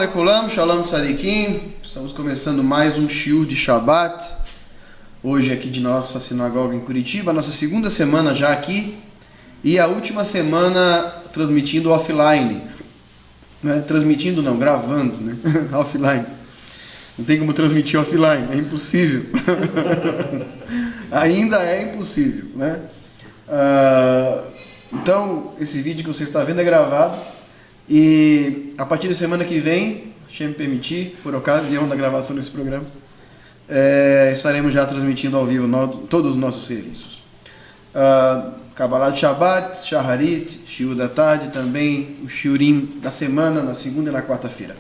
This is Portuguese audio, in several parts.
Alekulam, Shalom Tzadikim. Estamos começando mais um shiur de Shabbat. Hoje aqui de nossa sinagoga em Curitiba, nossa segunda semana já aqui. E a última semana transmitindo offline. Transmitindo não, gravando, né? Offline. Não tem como transmitir offline, é impossível. Ainda é impossível, né? Então, esse vídeo que você está vendo é gravado. E a partir da semana que vem, se me permitir, por ocasião da gravação desse programa, estaremos já transmitindo ao vivo todos os nossos serviços. Kabbalah de Shabbat, Shaharit, Shiur da tarde, também o Shiurim da semana, na segunda e na quarta-feira.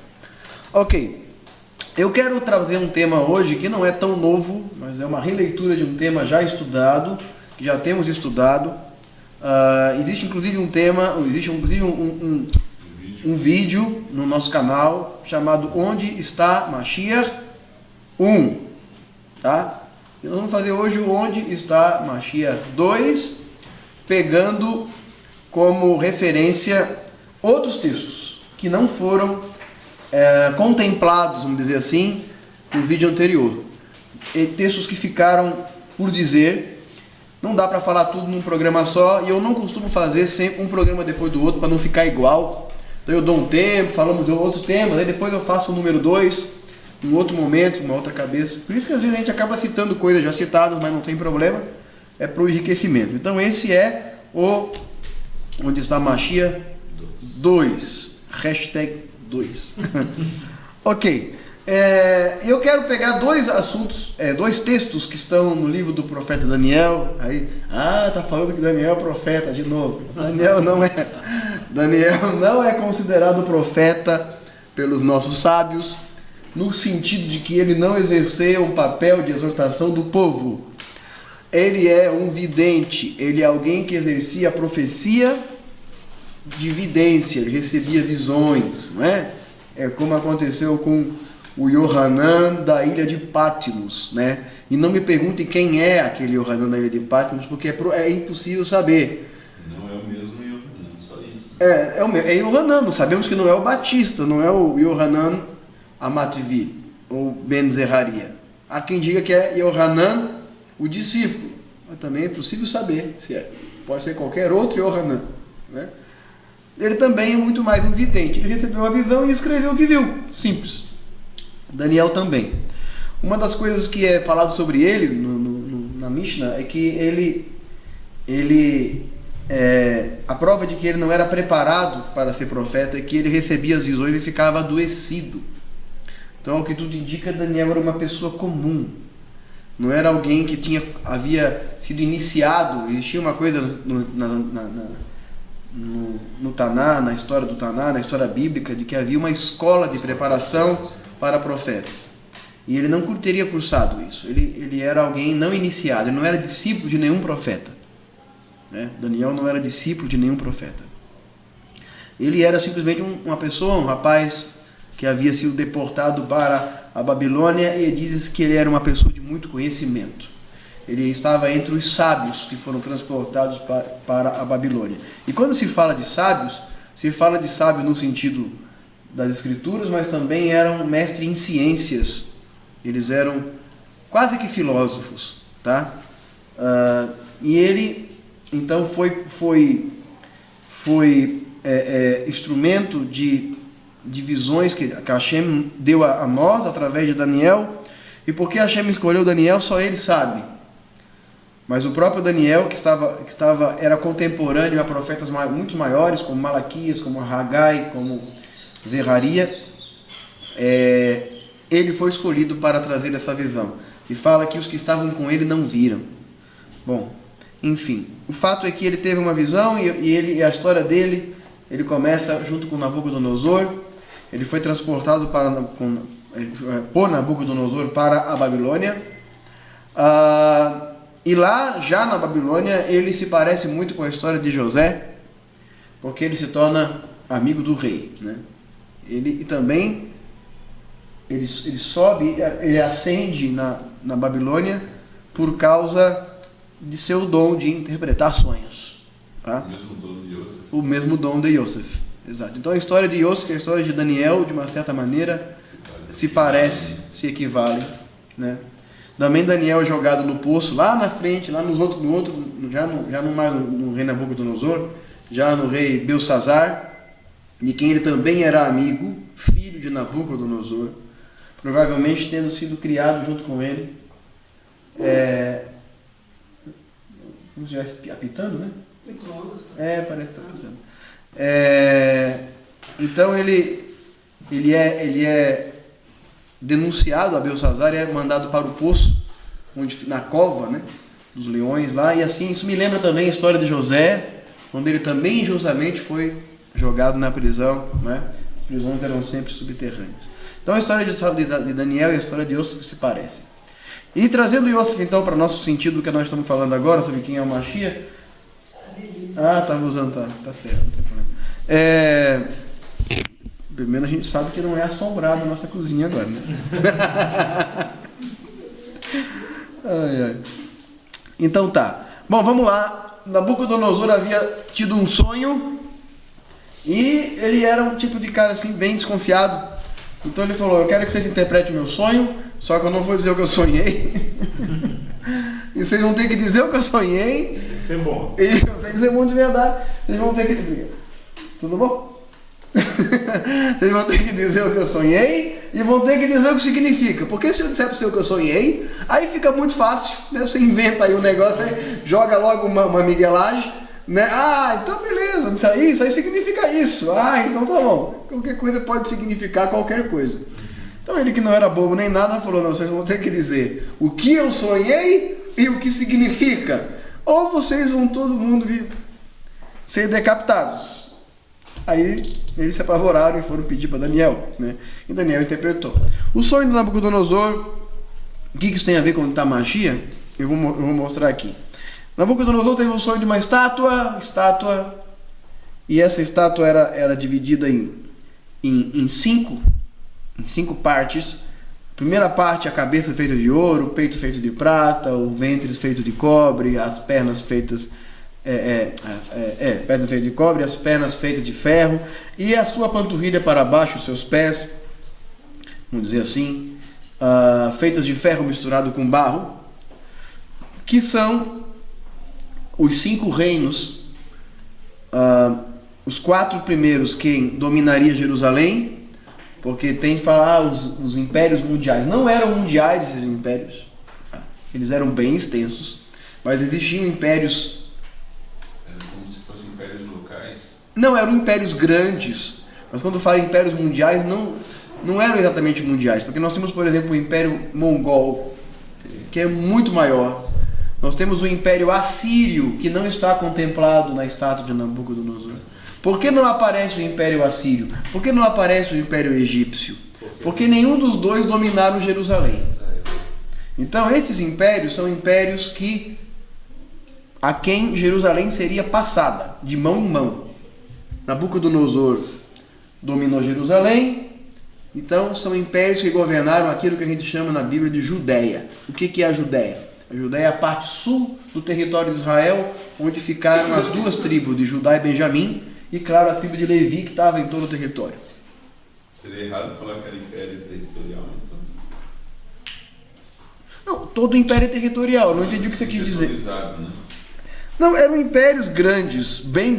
Ok, eu quero trazer um tema hoje que não é tão novo, mas é uma releitura de um tema já estudado, que já temos estudado. Existe inclusive um vídeo no nosso canal chamado Onde está Mashiach 1, tá? E nós vamos fazer hoje o Onde está Mashiach 2, pegando como referência outros textos que não foram contemplados, vamos dizer assim, no vídeo anterior. E textos que ficaram por dizer. Não dá para falar tudo num programa só, e eu não costumo fazer sempre um programa depois do outro para não ficar igual. Então eu dou um tempo, falamos de outros temas, aí depois eu faço o número 2, em outro momento, uma outra cabeça. Por isso que às vezes a gente acaba citando coisas já citadas, mas não tem problema, é para o enriquecimento. Então esse é o Onde está Mashiach 2, hashtag 2. Ok, eu quero pegar dois assuntos, dois textos que estão no livro do profeta Daniel. Aí, tá falando que Daniel é profeta de novo. Daniel não é considerado profeta pelos nossos sábios, no sentido de que ele não exerceu um papel de exortação do povo. Ele é um vidente, ele é alguém que exercia a profecia de vidência, ele recebia visões, não é? É como aconteceu com o Yohanan da ilha de Patmos, né? E não me perguntem quem é aquele Yohanan da ilha de Patmos, porque é impossível saber. Não é o mesmo Yohanan, só isso. É Yohanan, sabemos que não é o Batista, não é o Yohanan Amatvi, ou Ben Zeraria. Há quem diga que é Yohanan, o discípulo, mas também é possível saber se é. Pode ser qualquer outro Yohanan, né? Ele também é muito mais um vidente. Ele recebeu uma visão e escreveu o que viu. Simples. Daniel também. Uma das coisas que é falado sobre ele na Mishnah é que a prova de que ele não era preparado para ser profeta é que ele recebia as visões e ficava adoecido. Então, o que tudo indica, Daniel era uma pessoa comum. Não era alguém que havia sido iniciado. Existia uma coisa no Taná, na história do Taná, na história bíblica, de que havia uma escola de preparação para profetas. E ele não teria cursado isso. Ele era alguém não iniciado, ele não era discípulo de nenhum profeta, né? Daniel não era discípulo de nenhum profeta. Ele era simplesmente uma pessoa, um rapaz que havia sido deportado para a Babilônia, e diz que ele era uma pessoa de muito conhecimento. Ele estava entre os sábios que foram transportados para a Babilônia. E quando se fala de sábios, se fala de sábio no sentido das escrituras, mas também eram mestres em ciências. Eles eram quase que filósofos, tá? E ele então foi instrumento de visões que Hashem deu a nós através de Daniel. E porque Hashem escolheu Daniel, só ele sabe. Mas o próprio Daniel, que era contemporâneo a profetas muito maiores, como Malaquias, como Hagai, como Zeraria, ele foi escolhido para trazer essa visão. E fala que os que estavam com ele não viram. Bom, enfim, o fato é que ele teve uma visão e a história dele, ele começa junto com Nabucodonosor. Ele foi transportado por Nabucodonosor para a Babilônia. E lá, já na Babilônia, ele se parece muito com a história de José, porque ele se torna amigo do rei, né? Ele sobe, ele ascende na Babilônia por causa de seu dom de interpretar sonhos. Tá? O mesmo dom de Yosef. O mesmo dom de Yosef. Exato. Então a história de Yosef e a história de Daniel, de uma certa maneira, se parecem, se equivalem, né? Também Daniel é jogado no poço, lá na frente, lá já não mais no rei Nabucodonosor, já no rei Belsazar, de quem ele também era amigo, filho de Nabucodonosor, provavelmente tendo sido criado junto com ele. Como se estivesse apitando, né? Parece que está apitando. Então ele é denunciado a Belsazar e é mandado para o poço, na cova, né, dos leões lá, e assim, isso me lembra também a história de José, quando ele também injustamente foi jogado na prisão, né? As prisões eram sempre subterrâneas. Então a história de Daniel e a história de Yosef se parecem. E trazendo Yosef então para o nosso sentido do que nós estamos falando agora, sobre quem é o Mashiach. Estava usando, tá certo, não tem problema. Pelo menos a gente sabe que não é assombrado a nossa cozinha agora, né? Então tá. Bom, vamos lá. Nabucodonosor havia tido um sonho e ele era um tipo de cara assim, bem desconfiado. Então ele falou: eu quero que vocês interpretem o meu sonho, só que eu não vou dizer o que eu sonhei. E vocês vão ter que dizer o que eu sonhei. Tem que ser bom. E tem que ser bom de verdade. Vocês vão ter que... Tudo bom? Vocês vão ter que dizer o que eu sonhei e vão ter que dizer o que significa. Porque se eu disser para você o que eu sonhei, aí fica muito fácil, né? Você inventa aí um negócio, aí joga logo uma miguelagem, né? Então beleza, isso aí significa isso. Então tá bom. Qualquer coisa pode significar qualquer coisa. Então ele, que não era bobo nem nada, falou: não, vocês vão ter que dizer o que eu sonhei e o que significa, ou vocês vão todo mundo ser decapitados. Aí eles se apavoraram e foram pedir para Daniel, né? E Daniel interpretou. O sonho do Nabucodonosor, o que isso tem a ver com Mashiach? Eu vou mostrar aqui. Nabucodonosor teve um sonho de uma estátua, e essa estátua era dividida em cinco partes. A primeira parte, a cabeça feita de ouro, o peito feito de prata, o ventre feito de cobre, as pernas feitas pernas feitas de cobre, as pernas feitas de ferro, e a sua panturrilha para baixo, os seus pés, vamos dizer assim, feitas de ferro misturado com barro, que são os 5 reinos, os 4 primeiros quem dominaria Jerusalém, porque tem que falar os impérios mundiais. Não eram mundiais esses impérios, eles eram bem extensos, mas existiam impérios. Como se fossem impérios locais? Não, eram impérios grandes, mas quando fala impérios mundiais, não eram exatamente mundiais, porque nós temos, por exemplo, o Império Mongol, que é muito maior. Nós temos o Império Assírio, que não está contemplado na estátua de Nabucodonosor. Por que não aparece o Império Assírio? Por que não aparece o Império Egípcio? Porque nenhum dos dois dominaram Jerusalém. Então esses impérios são impérios a quem Jerusalém seria passada, de mão em mão. Nabucodonosor dominou Jerusalém, então são impérios que governaram aquilo que a gente chama na Bíblia de Judéia. O que é a Judéia? A Judéia é a parte sul do território de Israel, onde ficaram as 2 tribos de Judá e Benjamim, e claro, a tribo de Levi, que estava em todo o território. Seria errado falar que era império territorial, então? Não, todo império é territorial, não entendi o que você quis dizer. Né? Não, eram impérios grandes, bem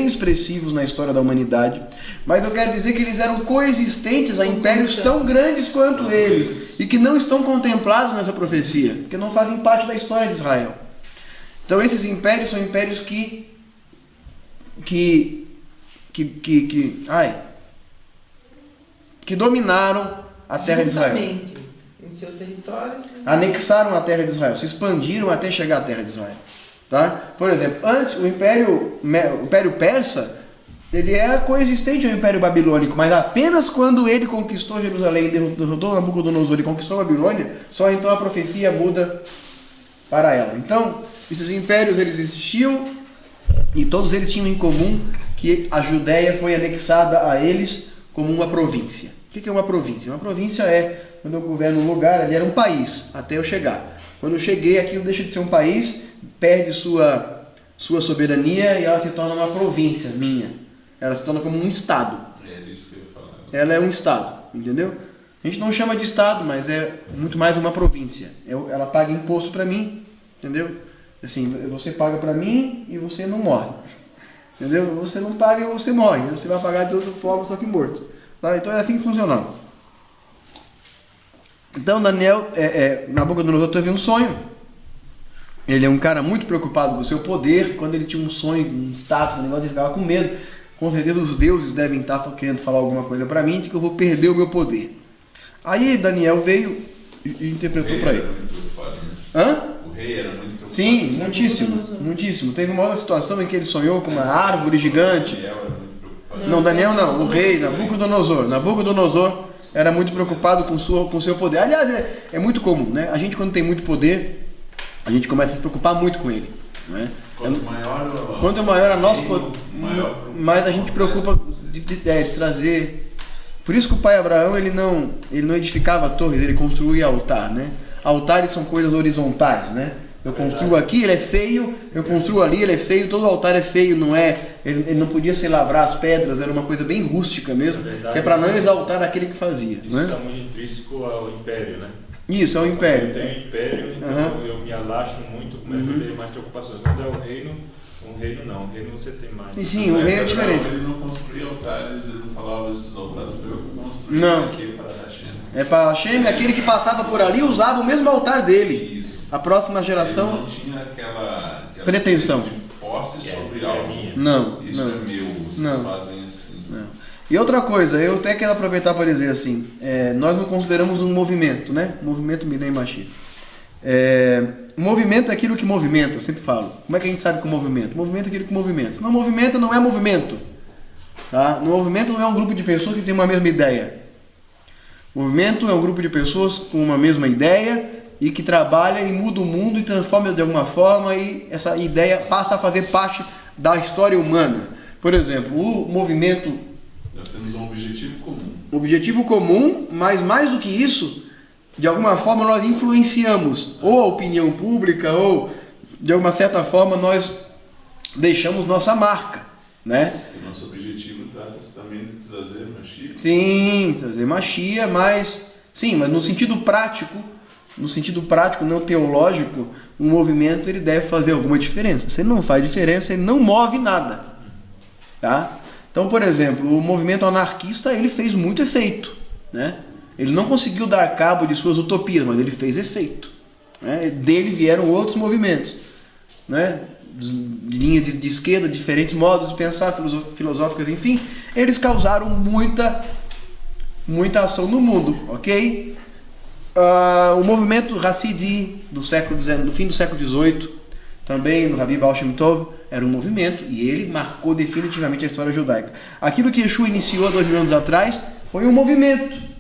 expressivos na história da humanidade, mas eu quero dizer que eles eram coexistentes a impérios tão grandes quanto eles, e que não estão contemplados nessa profecia, porque não fazem parte da história de Israel. Então esses impérios são impérios que dominaram a terra de Israel. Em seus territórios. Anexaram a terra de Israel, se expandiram até chegar à terra de Israel. Tá? Por exemplo, antes o Império Persa, ele é coexistente ao Império Babilônico, mas apenas quando ele conquistou Jerusalém, derrotou Nabucodonosor e conquistou a Babilônia, só então a profecia muda para ela. Então, esses impérios eles existiam e todos eles tinham em comum que a Judéia foi anexada a eles como uma província. O que é uma província? Uma província é quando eu governo um lugar, ali era um país, até eu chegar. Quando eu cheguei, aquilo deixa de ser um país, perde sua soberania e ela se torna uma província minha. ela se torna como um estado. É disso que eu ia falar. Ela é um estado, entendeu? A gente não chama de estado, mas é muito mais uma província. Ela paga imposto para mim, entendeu? Assim, você paga para mim e você não morre, entendeu? Você não paga e você morre. Você vai pagar de outra forma, só que morto. Tá? Então é assim que funcionava. Então Daniel, Nabucodonosor teve um sonho. Ele é um cara muito preocupado com o seu poder. Quando ele tinha um sonho, um status, um negócio, ele ficava com medo. Com certeza os deuses devem estar querendo falar alguma coisa para mim, de que eu vou perder o meu poder. Aí Daniel veio e interpretou para ele. O rei era muito preocupado. Sim, muitíssimo. Teve uma outra situação em que ele sonhou com uma árvore gigante. Daniel era muito preocupado. Não, Daniel não, o rei, Nabucodonosor. Nabucodonosor era muito preocupado com o seu poder. Aliás, é muito comum, né? A gente, quando tem muito poder, a gente começa a se preocupar muito com ele. Né? Quanto maior a nosso poder, mais a gente preocupa de trazer. Por isso que o pai Abraão ele não edificava torres, ele construía altar, né? Altares são coisas horizontais, né? Eu construo aqui, ele é feio, eu construo ali, ele é feio, todo altar é feio, não é? Ele não podia se lavrar as pedras, era uma coisa bem rústica mesmo, verdade, que é para não exaltar aquele que fazia. Isso está muito intrínseco ao império, né? Isso, é o império. Eu tenho império, então eu me alasto muito, começo a ter mais preocupações. Quando é o reino não. O reino você tem mais. E sim, o reino é diferente. Ele não construía altares, ele não falava esses altares para eu construir não. Aqui para Hashem. É para Hashem, aquele que passava por ali usava o mesmo altar dele. Isso. A próxima geração ele não tinha aquela pretensão de posse sobre algo. Não. Isso não. é meu, vocês fazem assim. Não. E outra coisa, eu até quero aproveitar para dizer assim, nós não consideramos um movimento, né? Movimento Bnei Mashiach. Movimento é aquilo que movimenta, eu sempre falo. Como é que a gente sabe que é movimento? Movimento é aquilo que movimenta. Se não movimenta, não é movimento. Tá? No movimento não é um grupo de pessoas que tem uma mesma ideia. Movimento é um grupo de pessoas com uma mesma ideia e que trabalha e muda o mundo e transforma de alguma forma e essa ideia passa a fazer parte da história humana. Por exemplo, o movimento... Nós temos um objetivo comum. Objetivo comum, mas mais do que isso... De alguma forma nós influenciamos ou a opinião pública ou de alguma certa forma nós deixamos nossa marca, né? O nosso objetivo trata-se também de trazer Mashiach. Sim, trazer Mashiach, mas no sentido prático, não teológico, um movimento ele deve fazer alguma diferença. Se ele não faz diferença, ele não move nada, tá? Então, por exemplo, o movimento anarquista ele fez muito efeito, né? Ele não conseguiu dar cabo de suas utopias, mas ele fez efeito. Né? Dele vieram outros movimentos, né? De linhas de esquerda, diferentes modos de pensar, filosóficas, enfim. Eles causaram muita ação no mundo, ok? O movimento Hassidi do fim do século XVIII, também no Rabbi Baal Shem Tov, era um movimento e ele marcou definitivamente a história judaica. Aquilo que Yeshua iniciou há 2000 anos atrás foi um movimento.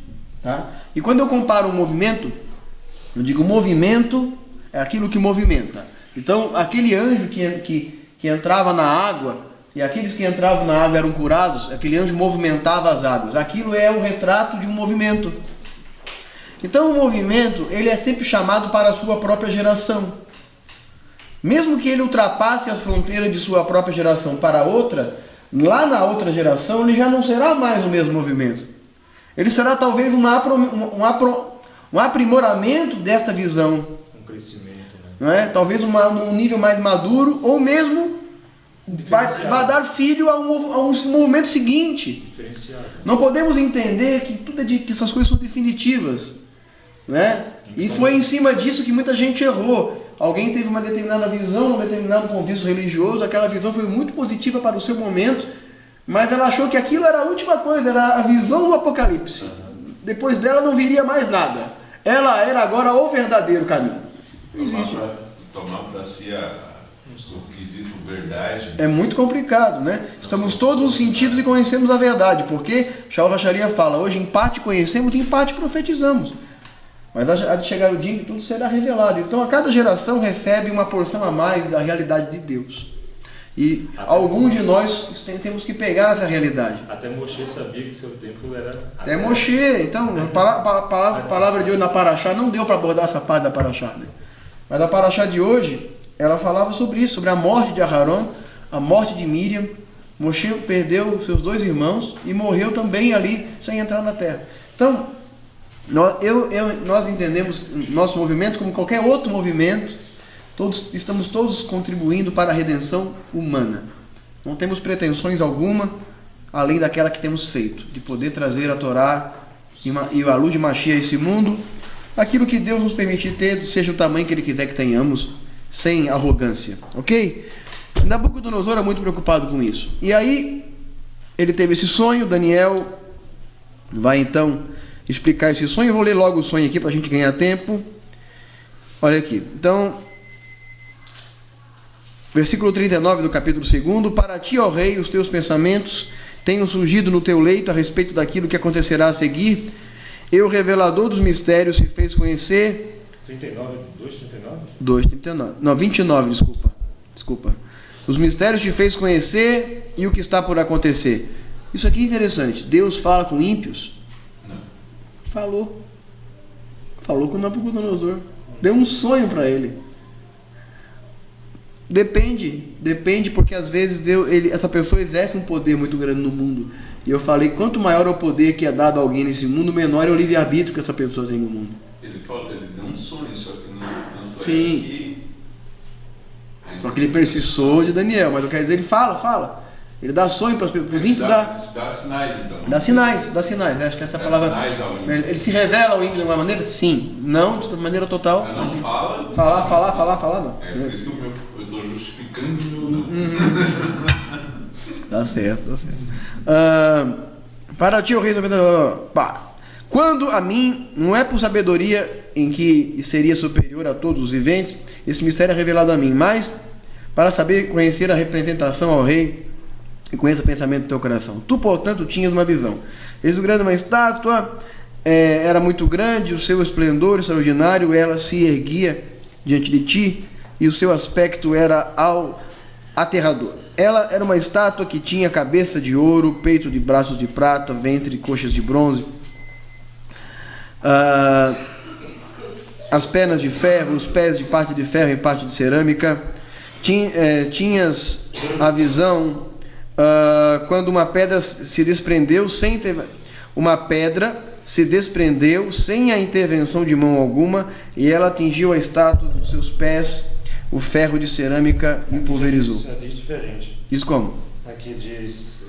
Tá? E quando eu comparo um movimento, eu digo movimento é aquilo que movimenta. Então, aquele anjo que entrava na água, e aqueles que entravam na água eram curados, aquele anjo movimentava as águas. Aquilo é o retrato de um movimento. Então, o movimento, ele é sempre chamado para a sua própria geração. Mesmo que ele ultrapasse as fronteiras de sua própria geração para outra, lá na outra geração, ele já não será mais o mesmo movimento. Ele será talvez um aprimoramento desta visão. Um crescimento, né? Não é? Talvez num nível mais maduro, ou mesmo vai dar filho a um movimento seguinte. Diferenciado. Não podemos entender que essas coisas são definitivas. Né? E foi em cima disso que muita gente errou. Alguém teve uma determinada visão, num determinado contexto religioso, aquela visão foi muito positiva para o seu momento, mas ela achou que aquilo era a última coisa, era a visão do Apocalipse. Depois dela não viria mais nada. Ela era agora o verdadeiro caminho. Tomar para si o quesito verdade. É muito complicado, né? Estamos todos no sentido de conhecermos a verdade, porque Shaul Hacharia fala, hoje em parte conhecemos, em parte profetizamos. Mas há de chegar o dia em que tudo será revelado. Então a cada geração recebe uma porção a mais da realidade de Deus. E alguns de nós temos que pegar essa realidade. Até Moshe sabia que seu templo era... Até Moshe. Então, a palavra de hoje na Paraxá não deu para abordar essa parte da Paraxá, né? Mas a Paraxá de hoje, ela falava sobre isso, sobre a morte de Aharon, a morte de Miriam, Moshe perdeu seus 2 irmãos e morreu também ali, sem entrar na terra. Então, nós entendemos nosso movimento como qualquer outro movimento. Estamos todos contribuindo para a redenção humana. Não temos pretensões alguma, além daquela que temos feito, de poder trazer a Torá e a luz de Mashiach a esse mundo, aquilo que Deus nos permitir ter, seja o tamanho que Ele quiser que tenhamos, sem arrogância, ok? Nabucodonosor era muito preocupado com isso. E aí, ele teve esse sonho. Daniel vai então explicar esse sonho. Eu vou ler logo o sonho aqui para a gente ganhar tempo. Olha aqui. Então, versículo 39 do capítulo 2. Para ti, ó rei, os teus pensamentos tenham surgido no teu leito a respeito daquilo que acontecerá a seguir. Eu, revelador dos mistérios, se fez conhecer... 39, 2,39? 2,39. Não, 29, desculpa. Os mistérios te fez conhecer e o que está por acontecer. Isso aqui é interessante. Deus fala com ímpios? Não. Falou com Nabucodonosor. Deu um sonho para ele. Depende, porque às vezes essa pessoa exerce um poder muito grande no mundo. E eu falei, quanto maior é o poder que é dado a alguém nesse mundo, menor é o livre-arbítrio que essa pessoa tem no mundo. Ele deu um sonho, só que não tanto. Sim. É que... Só que ele precisou de Daniel, mas eu quero dizer, ele fala. Ele dá sonho para os ímpios, dá sinais, então. Dá sinais. Acho que essa dá palavra... Sinais ao ímpio. Ele se revela ao ímpio de alguma maneira? Sim. Não de maneira total. Não fala. Falar, não. É por isso que eu estou justificando o meu não. Tá certo. Para ti, o rei... Quando a mim, não é por sabedoria em que seria superior a todos os viventes, esse mistério é revelado a mim, mas para saber conhecer a representação ao rei e conhecer o pensamento do teu coração. Tu, portanto, tinhas uma visão. Eis o grande uma estátua, era muito grande, o seu esplendor extraordinário, ela se erguia diante de ti, e o seu aspecto era aterrador. Ela era uma estátua que tinha cabeça de ouro, peito de braços de prata, ventre e coxas de bronze, as pernas de ferro, os pés de parte de ferro e parte de cerâmica. Tinhas a visão quando uma pedra se desprendeu sem a intervenção de mão alguma, e ela atingiu a estátua dos seus pés, o ferro de cerâmica e pulverizou. Isso diz diferente. Isso como? Aqui diz,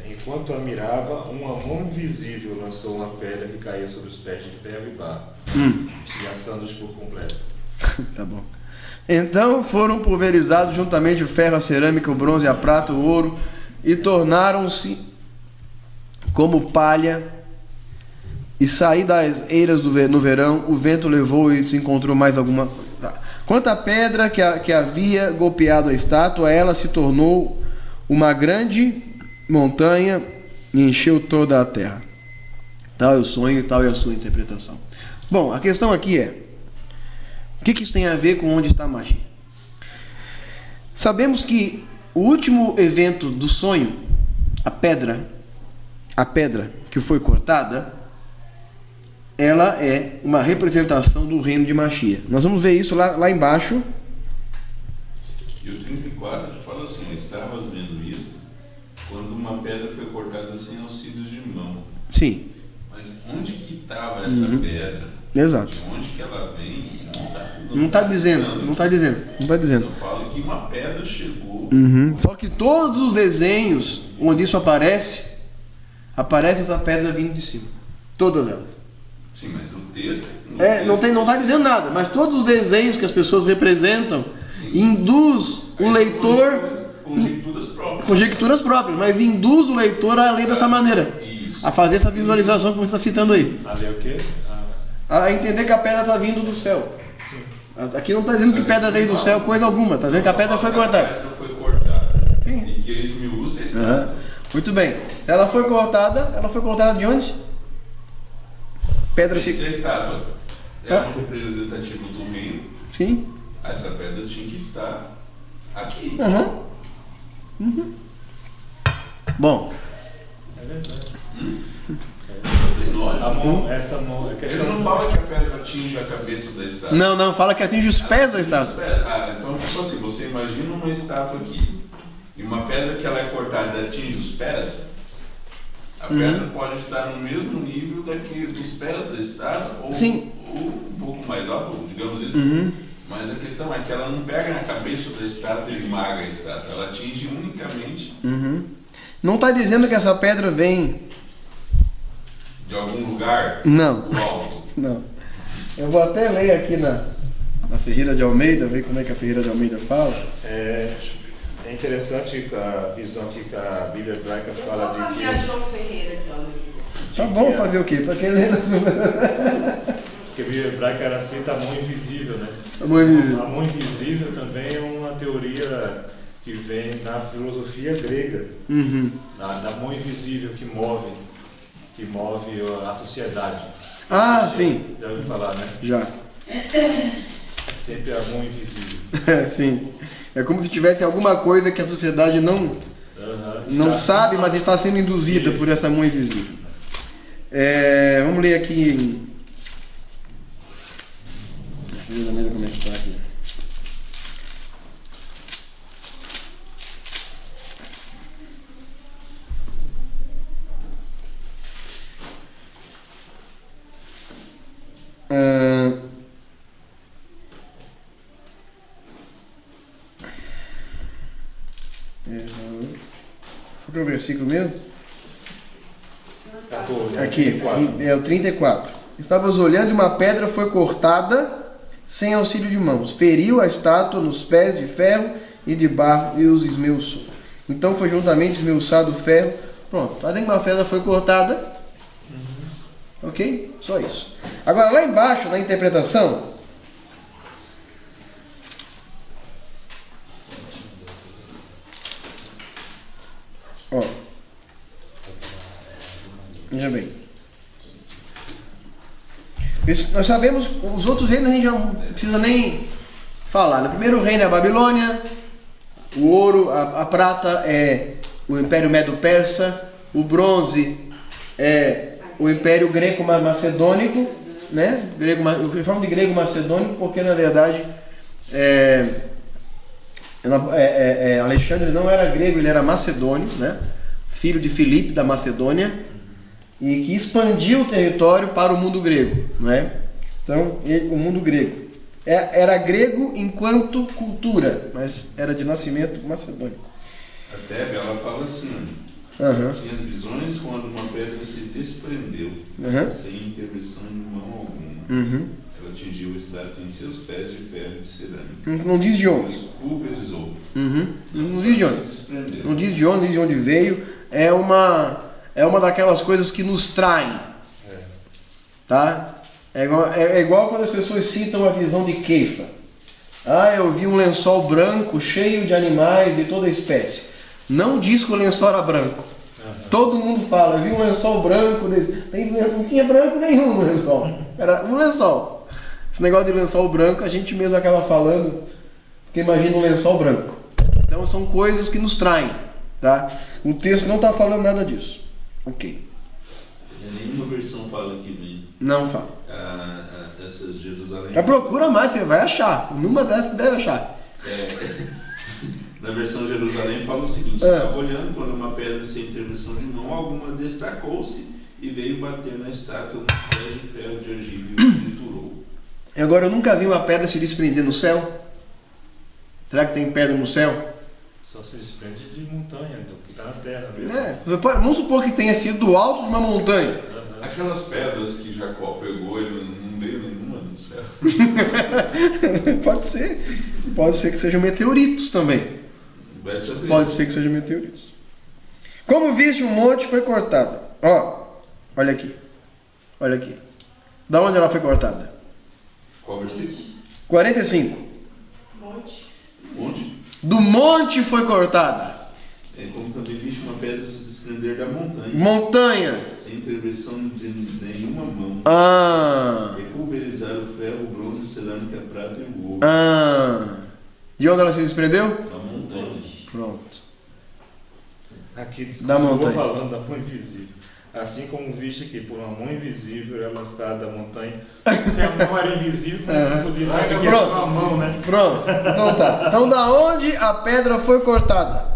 enquanto a mirava, uma mão invisível lançou uma pedra que caía sobre os pés de ferro e barro, estilhaçando-os por completo. Tá bom. Então foram pulverizados juntamente o ferro, a cerâmica, o bronze, a prata, o ouro, e tornaram-se como palha, e saí das eiras no verão, o vento levou e se encontrou mais alguma coisa. Quanto à pedra que havia golpeado a estátua, ela se tornou uma grande montanha e encheu toda a terra. Tal é o sonho e tal é a sua interpretação. Bom, a questão aqui é: o que isso tem a ver com onde está a magia? Sabemos que o último evento do sonho, a pedra que foi cortada, ela é uma representação do reino de Mashiach. Nós vamos ver isso lá embaixo. E o 34 fala assim: estavas vendo isso quando uma pedra foi cortada sem auxílios de mão. Sim. Mas onde que estava essa pedra? Exato. De onde que ela vem? Não está dizendo. Só fala que uma pedra chegou. Só que todos os desenhos onde isso aparece essa pedra vindo de cima. Todas elas. Sim, mas o texto... Não está dizendo nada, mas todos os desenhos que as pessoas representam induz o leitor... Conjecturas próprias, mas induz o leitor a ler dessa maneira. Isso. A fazer essa visualização que você está citando aí. A ler o quê? A entender que a pedra está vindo do céu. Sim. Aqui não está dizendo que pedra veio do céu, coisa alguma. Está dizendo que a pedra foi cortada. A pedra foi cortada. Sim. E que eles me usam essa Muito bem. Ela foi cortada de onde? Pedra fica... Essa estátua é um representativo do reino. Sim. Essa pedra tinha que estar aqui. Bom. É verdade. Não tem lógica. Essa mão... Ele não fala que a pedra atinge a cabeça da estátua. Não, fala que atinge os pés da estátua. Então, tipo assim, você imagina uma estátua aqui. e uma pedra que ela é cortada e atinge os pés, a pedra pode estar no mesmo nível dos pés da estátua, ou um pouco mais alto, digamos isso. Mas a questão é que ela não pega na cabeça da estátua e esmaga a estátua, ela atinge unicamente. Não está dizendo que essa pedra vem de algum lugar Não. do alto. Não. Eu vou até ler aqui na Ferreira de Almeida, ver como é que a Ferreira de Almeida fala. É interessante a visão que a Bíblia hebraica fala de que... João Ferreira de Almeida. Tá bom fazer o quê? Para quem lê Porque a Bíblia hebraica era aceita a mão invisível, né? a mão invisível. A mão invisível também é uma teoria que vem na filosofia grega. Da mão invisível que move a sociedade. Ah, sim. Já ouviu falar, né? Já. É sempre a mão invisível. Sim. É como se tivesse alguma coisa que a sociedade não sabe, mas está sendo induzida por essa mão invisível. Vamos ler aqui. Deixa eu ver como é que está aqui. Qual que é o versículo mesmo? 14, Aqui, é o 34. Estavas olhando e uma pedra foi cortada sem auxílio de mãos. Feriu a estátua nos pés de ferro e de barro e os esmiuçou. Então foi juntamente esmiuçado o ferro. Pronto, até que uma pedra foi cortada. Ok? Só isso. Agora lá embaixo, na interpretação, ó, veja bem. Nós sabemos, os outros reinos a gente já não precisa nem falar. O primeiro reino é a Babilônia, o ouro, a prata é o Império Medo-Persa, o bronze é o Império Greco-Macedônico, né? Eu falo de grego-macedônico porque na verdade Alexandre não era grego, ele era macedônio, né? Filho de Filipe da Macedônia, e que expandiu o território para o mundo grego, não é? Então, o mundo grego era grego enquanto cultura, mas era de nascimento macedônico. A Tebe, ela fala assim, tinha as visões quando uma pedra se desprendeu, sem intervenção de mão alguma. Ela atingiu o estátua em seus pés de ferro de cerâmica. Não diz de onde. Pulverizou. Não diz de onde. Se desprendeu. Não diz de onde, diz de onde veio. É uma daquelas coisas que nos traem. Tá? É igual quando as pessoas citam a visão de Keifa. Eu vi um lençol branco cheio de animais de toda espécie. Não diz que o lençol era branco. Todo mundo fala, eu vi um lençol branco desse. Não tinha branco nenhum no lençol. Era um lençol. Esse negócio de lençol branco, a gente mesmo acaba falando, porque imagina um lençol branco. Então são coisas que nos traem. Tá? O texto não está falando nada disso. Ok. Nenhuma versão fala aqui, nem. Não fala. Essa Jerusalém. Procura mais, você vai achar. Numa dessas deve achar. Na versão Jerusalém fala o seguinte: estava olhando quando uma pedra sem intervenção de mão alguma destacou-se e veio bater na estátua nos pés de ferro de argila e o triturou. Agora, eu nunca vi uma pedra se desprender no céu. Será que tem pedra no céu? Só se desprende de montanha, então, que está na terra mesmo. Vamos supor que tenha sido do alto de uma montanha. Aquelas pedras que Jacó pegou, ele não veio nenhuma do céu. Pode ser. Pode ser que sejam meteoritos também. Vai saber. Pode ser que sejam meteoritos. Como viste, um monte foi cortado. Olha aqui. Olha aqui. Da onde ela foi cortada? Qual versículo? 45. Monte. Do monte foi cortada. É como também viste uma pedra se desprender da montanha. Montanha. Sem intervenção de nenhuma mão. E pulverizar o ferro, o bronze, a cerâmica, a prata e o ouro. De onde ela se desprendeu? Na montanha. Pronto. Aqui Da montanha. falando da mão invisível. Assim como viste que por uma mão invisível é lançada da montanha. Se a mão era invisível, podia ser que era uma mão, né? Pronto. Então tá. Então da onde a pedra foi cortada?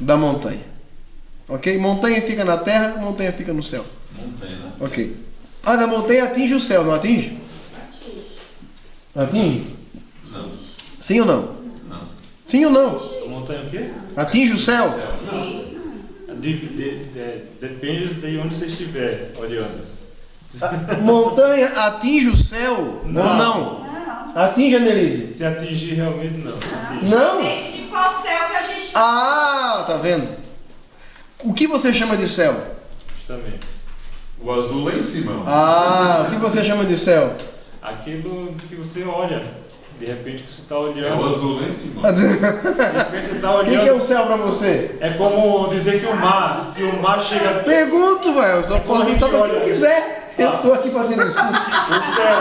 da montanha. Ok? Montanha fica na terra, montanha fica no céu. Montanha. Ok. Mas a montanha atinge o céu, não atinge? Atinge? Não. Sim ou não? Não. Sim ou não? A montanha o quê? Atinge o céu? Depende de onde você estiver olhando. A montanha atinge o céu ou não? Atinge, Annelise? Se atingir, realmente não. Atinge. Não? Depende de qual céu que a gente está. Ah, tá vendo? O que você chama de céu? Justamente. O azul lá em cima. Ah, o que você chama de céu? Aquilo que você olha. De repente que você está É o olhando. azul lá em cima. De repente você está O que é olhando. o céu pra você? É como dizer que o mar chega. Pergunto, velho. Eu só posso perguntar pra quem eu quiser. Eu tô aqui fazendo isso. O céu,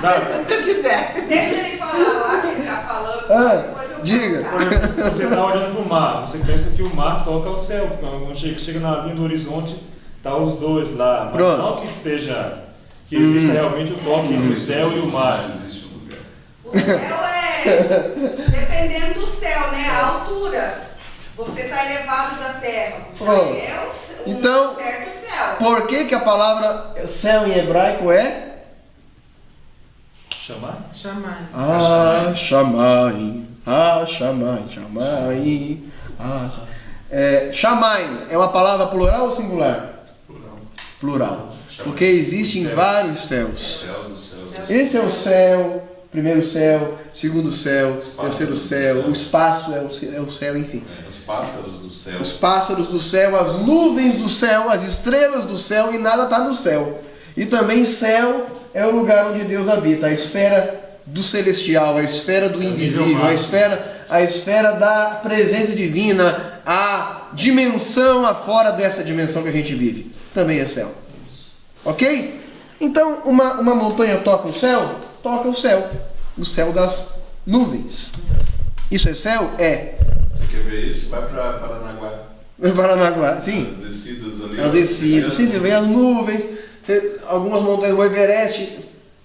por exemplo. Se eu quiser. Deixa ele falar lá que ele tá falando. Ah, depois eu vou diga. colocar. Por exemplo, você está olhando para o mar, você pensa que o mar toca ao céu. Quando chega na linha do horizonte, tá os dois lá. Mas Pronto. não que esteja, que exista realmente o toque entre o céu e o mar. Existe um lugar. O céu dependendo do céu, né? A altura. Você está elevado da terra. Pronto. É um Então, certo céu. por que a palavra céu em hebraico é? Chamar? Chamar. Ah, Shamayim. Ah, Shamayim. Shamayim. Ah, Shamayim é uma palavra plural ou singular? Plural. Plural. Porque existem vários céus. Céus dos céus. Esse é o céu, primeiro céu, segundo céu, terceiro céu, o espaço é o céu, enfim. Os pássaros do céu. Os pássaros do céu, as nuvens do céu, as estrelas do céu e nada está no céu. E também céu é o lugar onde Deus habita, a esfera do celestial, a esfera do invisível, a esfera da presença divina, a dimensão afora dessa dimensão que a gente vive. Também é céu. Ok? Então, uma montanha toca o céu? Toca o céu das nuvens. Isso é céu? É. Você quer ver isso? Vai para Paranaguá. Paranaguá, sim. As descidas ali. As descidas, sim, você vê as nuvens, algumas montanhas, o Everest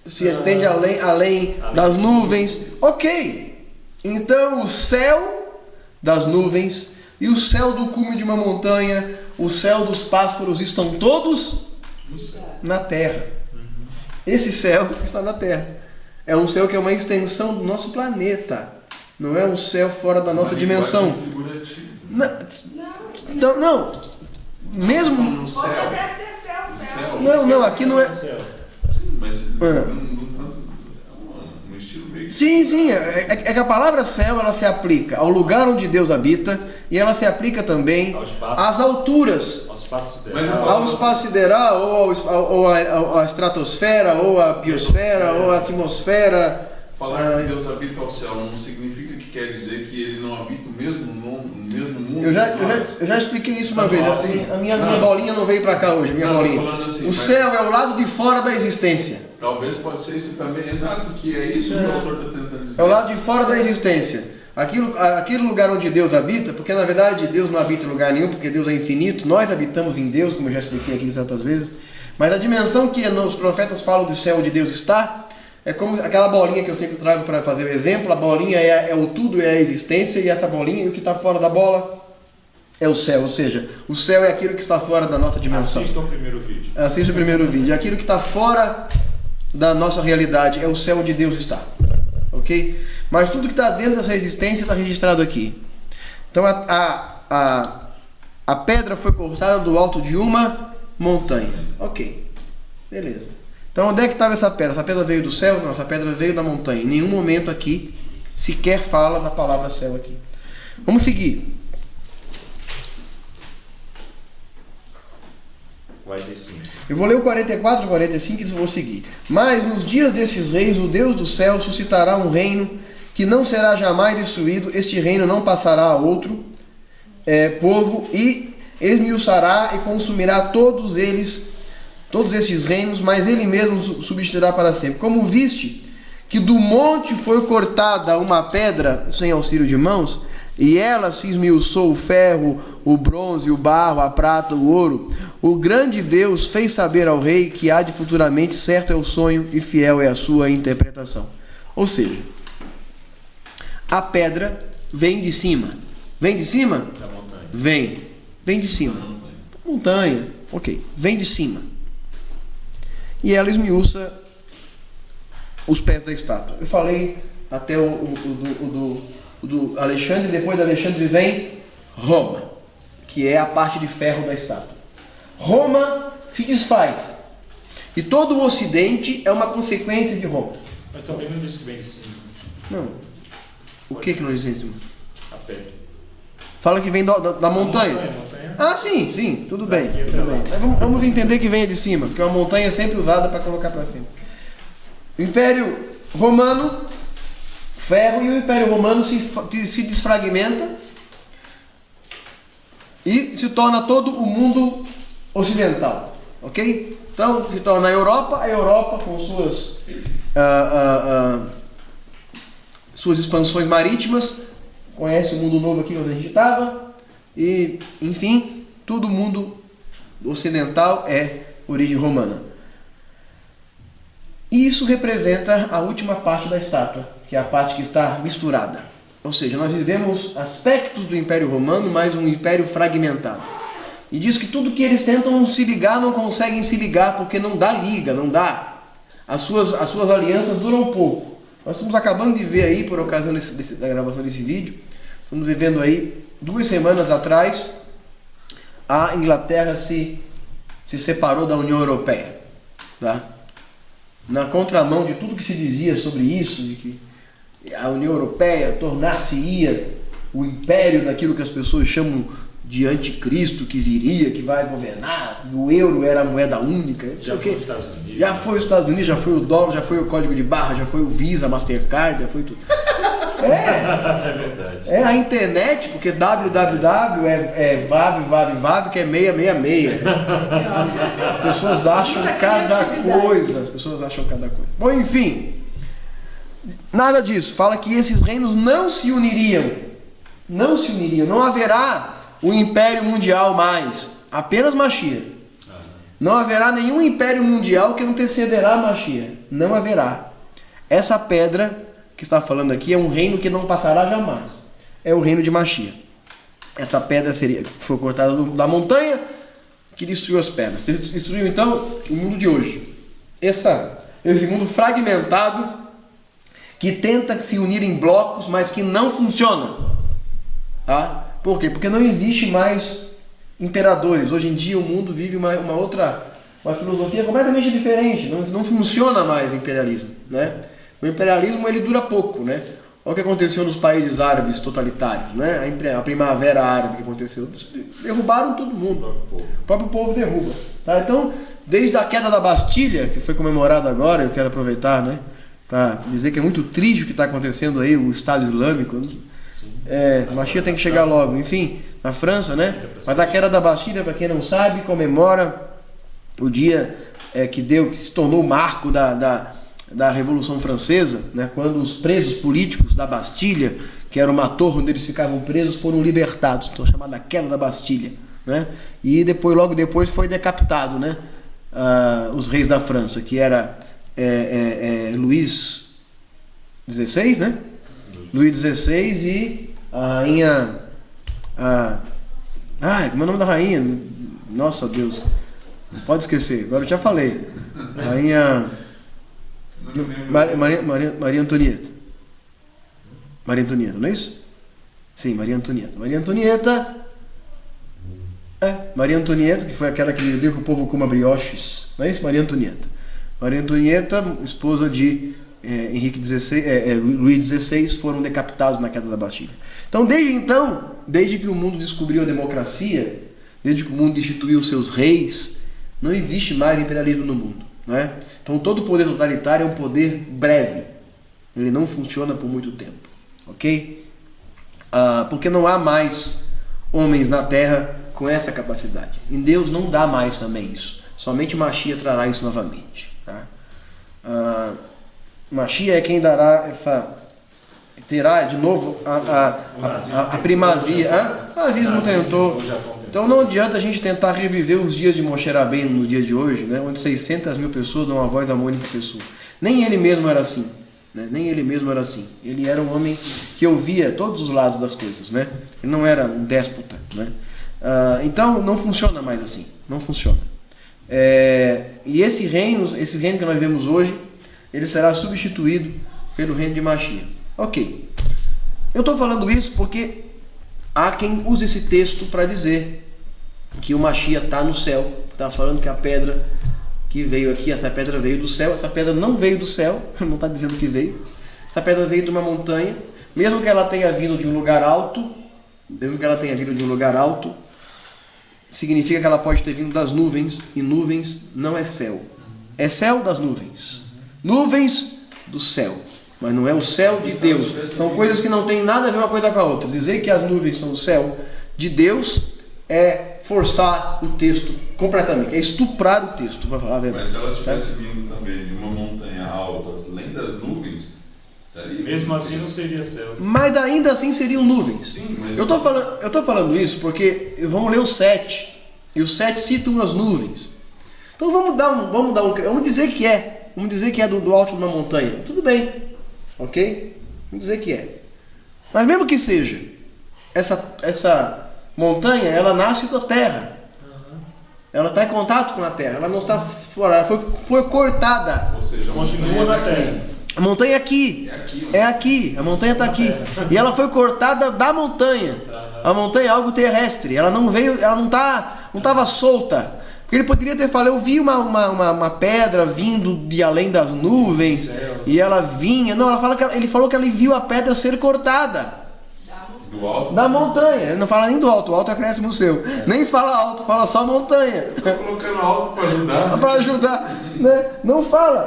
se estende além das nuvens. Ok. Então, o céu das nuvens e o céu do cume de uma montanha, o céu dos pássaros estão todos na terra. Esse céu está na terra. É um céu que é uma extensão do nosso planeta. Não é um céu fora da nossa dimensão. Não. Mesmo. No Pode céu. até ser céu. Não, aqui não é. Sim, mas um estilo meio. Sim. É que a palavra céu ela se aplica ao lugar onde Deus habita e ela se aplica também às alturas. Ao espaço sideral, ou à estratosfera, ou à biosfera, ou à atmosfera. Falar que Deus habita ao céu não significa que quer dizer que ele não habita o mesmo mundo. Eu já expliquei isso uma vez. A minha bolinha não veio para cá hoje. O céu é o lado de fora da existência. Talvez pode ser isso também, exato, que é isso que o autor está tentando dizer. É o lado de fora da existência. Aquele lugar onde Deus habita, porque na verdade Deus não habita em lugar nenhum, porque Deus é infinito, nós habitamos em Deus, como eu já expliquei aqui certas vezes, mas a dimensão que os profetas falam do céu onde Deus está, é como aquela bolinha que eu sempre trago para fazer o exemplo, a bolinha é o tudo, é a existência, e essa bolinha, e o que está fora da bola é o céu, ou seja, o céu é aquilo que está fora da nossa dimensão. Assista o primeiro vídeo. Assista o primeiro vídeo. Aquilo que está fora da nossa realidade é o céu onde Deus está. Ok? Mas tudo que está dentro dessa existência está registrado aqui. Então a pedra foi cortada do alto de uma montanha. Ok. Beleza. Então onde é que estava essa pedra? Essa pedra veio do céu? Não, essa pedra veio da montanha. Em nenhum momento aqui sequer fala da palavra céu aqui. Vamos seguir. 45. Eu vou ler o 44 e 45 e vou seguir. Mas nos dias desses reis, o Deus do céu suscitará um reino que não será jamais destruído. Este reino não passará a outro povo e esmiuçará e consumirá todos estes reinos, mas ele mesmo subsistirá para sempre. Como viste que do monte foi cortada uma pedra sem auxílio de mãos, e ela se esmiuçou o ferro, o bronze, o barro, a prata, o ouro, o grande Deus fez saber ao rei que há de futuramente certo é o sonho e fiel é a sua interpretação. Ou seja, a pedra vem de cima. Vem de cima? Da montanha. Vem de cima. Montanha, ok. Vem de cima. E ela esmiuça os pés da estátua. Eu falei até o do Alexandre, depois do Alexandre vem Roma, que é a parte de ferro da estátua. Roma se desfaz. E todo o Ocidente é uma consequência de Roma. Mas também não disse que vem de cima. Não. O que não diz em cima? A pedra. Fala que vem da montanha. Montanha. Ah, sim, tudo bem. Mas vamos entender que vem de cima, porque uma montanha é sempre usada para colocar para cima. O Império Romano, ferro, e o Império Romano se desfragmenta e se torna todo o mundo ocidental, ok? Então se torna a Europa com suas expansões marítimas, conhece o mundo novo aqui onde a gente estava, e enfim, todo mundo ocidental é origem romana. E isso representa a última parte da estátua, que é a parte que está misturada. Ou seja, nós vivemos aspectos do Império Romano, mas um império fragmentado. E diz que tudo que eles tentam se ligar, não conseguem se ligar, porque não dá liga, não dá. As suas alianças duram pouco. Nós estamos acabando de ver aí, por ocasião da gravação desse vídeo, estamos vivendo aí, 2 semanas atrás, a Inglaterra se separou da União Europeia. Tá? Na contramão de tudo que se dizia sobre isso, de que a União Europeia tornar-se-ia o império daquilo que as pessoas chamam de anticristo, que viria, que vai governar, o euro era a moeda única, já foi os Estados Unidos, já foi o dólar, já foi o código de barra, já foi o Visa, Mastercard, já foi tudo. É verdade. É a internet, porque www é vav, que é 666. As pessoas acham cada coisa. Bom, enfim, nada disso. Fala que esses reinos não se uniriam. Não haverá o império mundial mais. Apenas Mashiach. Não haverá nenhum império mundial que antecederá Mashiach. Não haverá. Essa pedra que está falando aqui é um reino que não passará jamais. É o reino de Mashiach. Essa pedra foi cortada da montanha que destruiu as pedras. Destruiu então o mundo de hoje. Esse mundo fragmentado que tenta se unir em blocos, mas que não funciona. Tá? Por quê? Porque não existe mais imperadores. Hoje em dia o mundo vive uma filosofia completamente diferente. Não funciona mais imperialismo, né? O imperialismo ele dura pouco, né? Olha o que aconteceu nos países árabes totalitários, né? A primavera árabe que aconteceu, derrubaram todo mundo. O próprio povo derruba. Tá? Então, desde a queda da Bastilha, que foi comemorada agora, eu quero aproveitar, né, para dizer que é muito triste o que está acontecendo aí, o Estado Islâmico. Mashiach tem que chegar logo. Enfim, na França, né? Mas a queda da Bastilha, para quem não sabe, comemora o dia que se tornou o marco da Revolução Francesa, né? Quando os presos políticos da Bastilha, que era uma torre onde eles ficavam presos, foram libertados. Então, chamada queda da Bastilha, né? E logo depois foi decapitado, né? Os reis da França, que era Luís XVI, né? Luís XVI e a rainha... como é o nome da rainha? Nossa Deus, não pode esquecer, agora eu já falei. Rainha... Maria Antonieta. Maria Antonieta, não é isso? Sim, Maria Antonieta. Maria Antonieta, que foi aquela que deu que o povo coma brioches, não é isso? Maria Antonieta, esposa de Henrique XVI, Luís XVI, foram decapitados na queda da Bastilha. Então, desde que o mundo descobriu a democracia, desde que o mundo instituiu seus reis, não existe mais imperialismo no mundo, não é? Então, todo poder totalitário é um poder breve. Ele não funciona por muito tempo, ok? Porque não há mais homens na Terra com essa capacidade. Em Deus não dá mais também isso. Somente Mashiach trará isso novamente. Tá? Mashiach é quem terá de novo a primazia. O nazismo tentou. Então não adianta a gente tentar reviver os dias de Moshe Rabbeinu no dia de hoje, né, onde 600 mil pessoas dão a voz a uma única pessoa. Nem ele mesmo era assim. né? Nem ele mesmo era assim. Ele era um homem que ouvia todos os lados das coisas, né? Ele não era um déspota, né? Então não funciona mais assim, não funciona. E esse reino que nós vemos hoje, ele será substituído pelo reino de Mashiach. Ok. Eu estou falando isso porque há quem use esse texto para dizer que o Mashiach está no céu. Está falando que a pedra que veio aqui, essa pedra veio do céu. Essa pedra não veio do céu, não está dizendo que veio. Essa pedra veio de uma montanha. Mesmo que ela tenha vindo de um lugar alto, significa que ela pode ter vindo das nuvens, e nuvens não é céu. É céu das nuvens. Nuvens do céu. Mas não é o céu de Deus. São coisas que não tem nada a ver uma coisa com a outra. Dizer que as nuvens são o céu de Deus é forçar o texto completamente. É estuprar o texto, para falar a verdade. Mas se ela tivesse vindo também de uma montanha alta, além das nuvens, estaria... Mesmo assim não seria céu. Mas ainda assim seriam nuvens. Sim, mas... Eu estou falando isso porque vamos ler o 7. E o 7 cita umas nuvens. Então vamos dizer que é. Vamos dizer que é do alto de uma montanha. Tudo bem. Ok? Vamos dizer que é. Mas mesmo que seja, essa montanha, ela nasce da terra. Ela está em contato com a terra. Ela não está fora. Ela foi cortada. Ou seja, continua na terra. A montanha é aqui. É aqui. A montanha está aqui. E ela foi cortada da montanha. A montanha é algo terrestre. Ela não veio, ela não estava solta. Porque ele poderia ter falado, eu vi uma pedra vindo de além das nuvens, e ela vinha. Não, ele falou que ele viu a pedra ser cortada. Do alto? Da montanha. Ele não fala nem do alto, o alto acresce no seu. Nem fala alto, fala só montanha. Estou colocando alto para ajudar. Para ajudar, né? Não fala.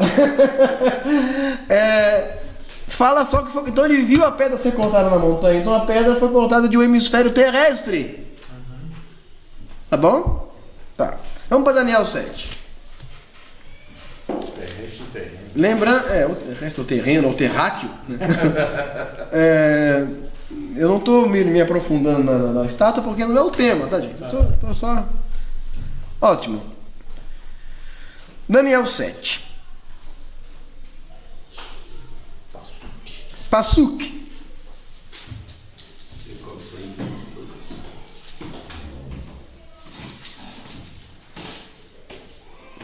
Fala só que foi. Então ele viu a pedra ser cortada na montanha. Então a pedra foi cortada de um hemisfério terrestre. Tá bom? Tá. Vamos para Daniel 7. Lembrando, o terrestre, o terreno, o terráqueo. Né? Eu não estou me aprofundando na estátua porque não é o tema, tá, gente? Tô só. Ótimo. Daniel 7. Pasuk.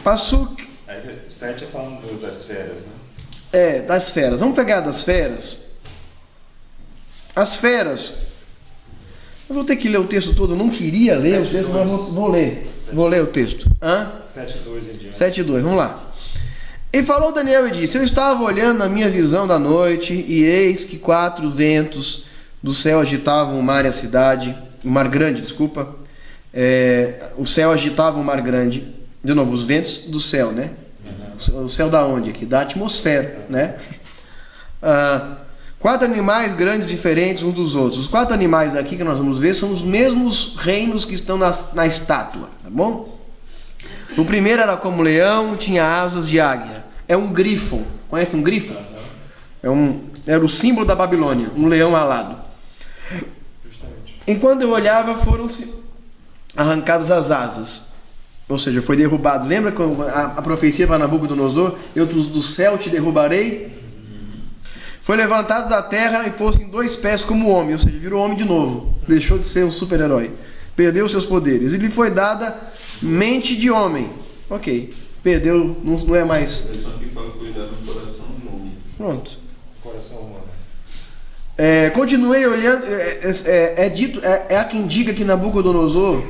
Pasuk. 7 é falando das feras, né? Das feras. Vamos pegar das feras. As feras. Eu vou ter que ler o texto todo. Eu não queria ler o texto, mas vou ler. Vou ler o texto. 7:2 em diante. 7:2. Vamos lá. E falou Daniel e disse: eu estava olhando na minha visão da noite, e eis que 4 ventos do céu agitavam o mar e a cidade. O mar grande, desculpa. O céu agitava o mar grande. De novo, os ventos do céu, né? O céu da onde aqui? Da atmosfera, né? 4 animais grandes diferentes uns dos outros. Os 4 animais aqui que nós vamos ver são os mesmos reinos que estão na estátua, tá bom? O primeiro era como leão, tinha asas de águia. É um grifo. Conhece um grifo? Era o símbolo da Babilônia, um leão alado. Enquanto eu olhava, foram-se arrancadas as asas. Ou seja, foi derrubado. Lembra a profecia para Nabucodonosor? Eu do céu te derrubarei. Foi levantado da terra e pôs em 2 pés como homem. Ou seja, virou homem de novo. Deixou de ser um super-herói. Perdeu seus poderes. E lhe foi dada mente de homem. Ok. Perdeu, não é mais. A expressão que fala cuidar do coração de homem. Pronto. Coração humano. Continuei olhando. Há quem diga que Nabucodonosor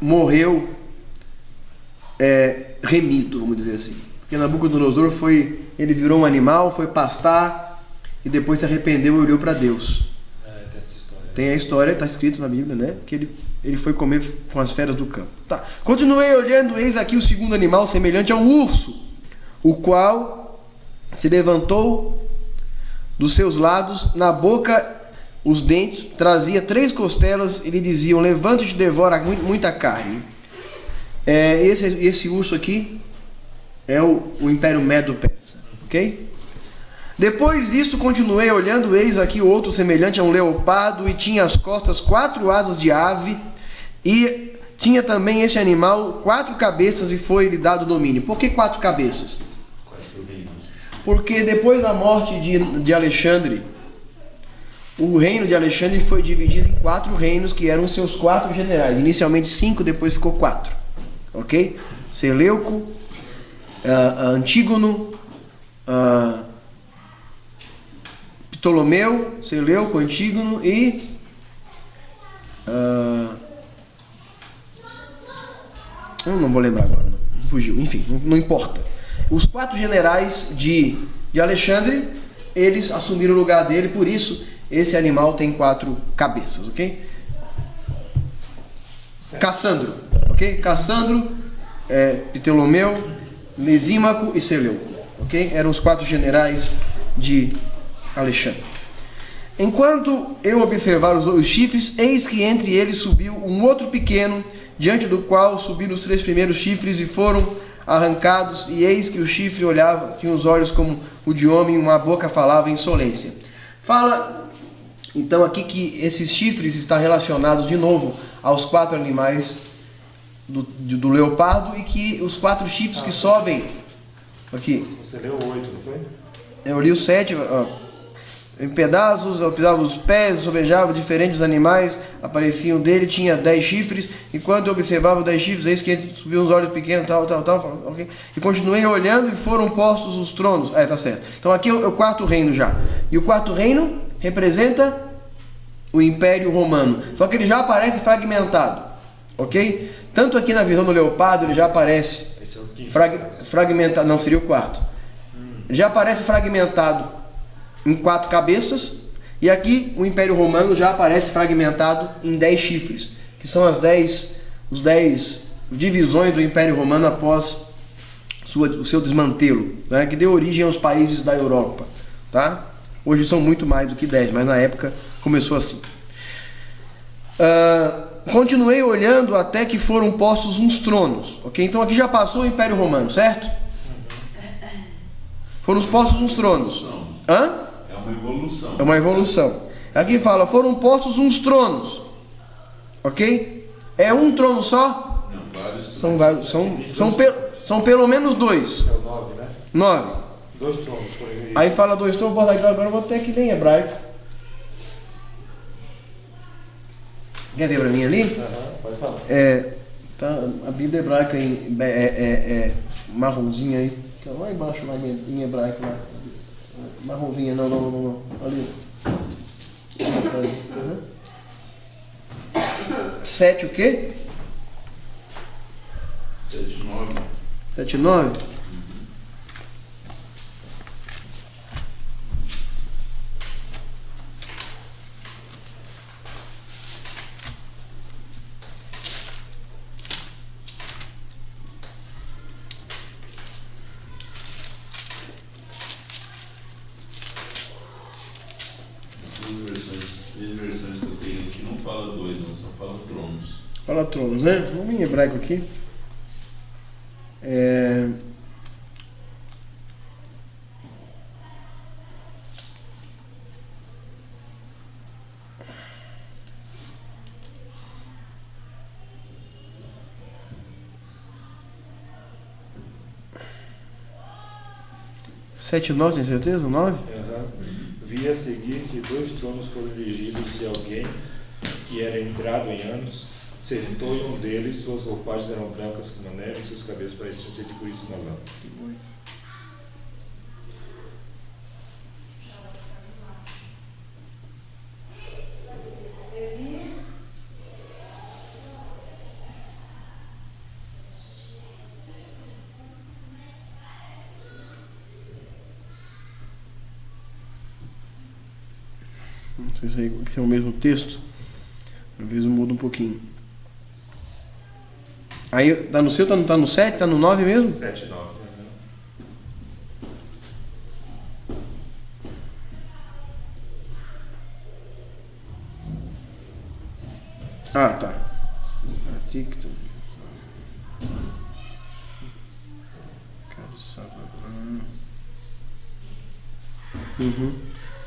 morreu remido, vamos dizer assim. Porque Nabucodonosor ele virou um animal, foi pastar e depois se arrependeu e olhou para Deus. Tem essa história. Tem a história, está escrito na Bíblia, né? Que ele foi comer com as feras do campo. Tá. Continuei olhando, eis aqui o segundo animal semelhante a um urso, o qual se levantou dos seus lados, na boca os dentes, trazia 3 costelas e lhe diziam: levanta-te e devora muita carne. Esse urso aqui é o Império Medo-Persa, ok? Depois disto continuei olhando, eis aqui outro semelhante a um leopardo, e tinha as costas 4 asas de ave, e tinha também esse animal 4 cabeças, e foi-lhe dado domínio. Por que 4 cabeças? Porque depois da morte de Alexandre, o reino de Alexandre foi dividido em 4 reinos, que eram seus 4 generais. Inicialmente 5, depois ficou 4. Ok? Seleuco, Antígono, Ptolomeu, Seleuco, Antígono e eu não vou lembrar agora, não. Fugiu, enfim, não importa. Os 4 generais de Alexandre, eles assumiram o lugar dele, por isso esse animal tem 4 cabeças, ok? Certo. Cassandro, ok? Cassandro, Ptolomeu, Lisímaco e Seleuco, ok? Eram os 4 generais de Alexandre. Enquanto eu observava os chifres, eis que entre eles subiu um outro pequeno, diante do qual subiram os 3 primeiros chifres e foram arrancados, e eis que o chifre olhava, tinha os olhos como o de homem, uma boca falava insolência. Fala, então, aqui que esses chifres estão relacionados de novo aos 4 animais do leopardo, e que os 4 chifres que sobem aqui. Você leu 8, não foi? Eu li o 7, em pedaços, eu pisava os pés, sobejava diferentes animais, apareciam dele, tinha 10 chifres, enquanto eu observava os 10 chifres, eis que subiu uns olhos pequenos, tal, okay? E continuei olhando e foram postos os tronos. Tá certo. Então aqui é o 4º reino já. E o 4º reino representa o Império Romano, só que ele já aparece fragmentado, ok? Tanto aqui na visão do leopardo ele já aparece fragmentado, não, seria o 4º. Ele já aparece fragmentado em 4 cabeças, e aqui o Império Romano já aparece fragmentado em 10 chifres, que são os 10 divisões do Império Romano após o seu desmantelo, né, que deu origem aos países da Europa, tá? Hoje são muito mais do que 10, mas na época começou assim. Continuei olhando até que foram postos uns tronos, ok? Então aqui já passou o Império Romano, certo? Foram postos uns tronos. Hã? É uma evolução. É uma evolução. Aqui fala, foram postos uns tronos, ok? É um trono só? Não, vários. São vários, são pelo menos 2. É o 9, né? 9. 2 tronos foram erguidos. Aí fala 2 tronos, agora eu vou ter que ler em hebraico. Quer ver pra mim ali? Pode falar. Tá, a Bíblia hebraica é marronzinha aí. Lá embaixo, lá em hebraico, lá. Marronzinha, não. Ali. 7 o quê? 7,9. 7,9? As versões que eu tenho aqui não fala 2, não, só fala tronos. Fala tronos, né? Vamos em hebraico aqui. 7,9, tem certeza? 9? Vi a seguir que 2 tronos foram erigidos e alguém que era entrado em anos sentou em um deles, suas roupagens eram brancas como a neve e seus cabelos pareciam ser de puríssima lã. Não sei se é o mesmo texto. Às vezes muda um pouquinho. Aí tá no seu, tá no 7, tá no 9 mesmo? 7, 9. Ah, tá.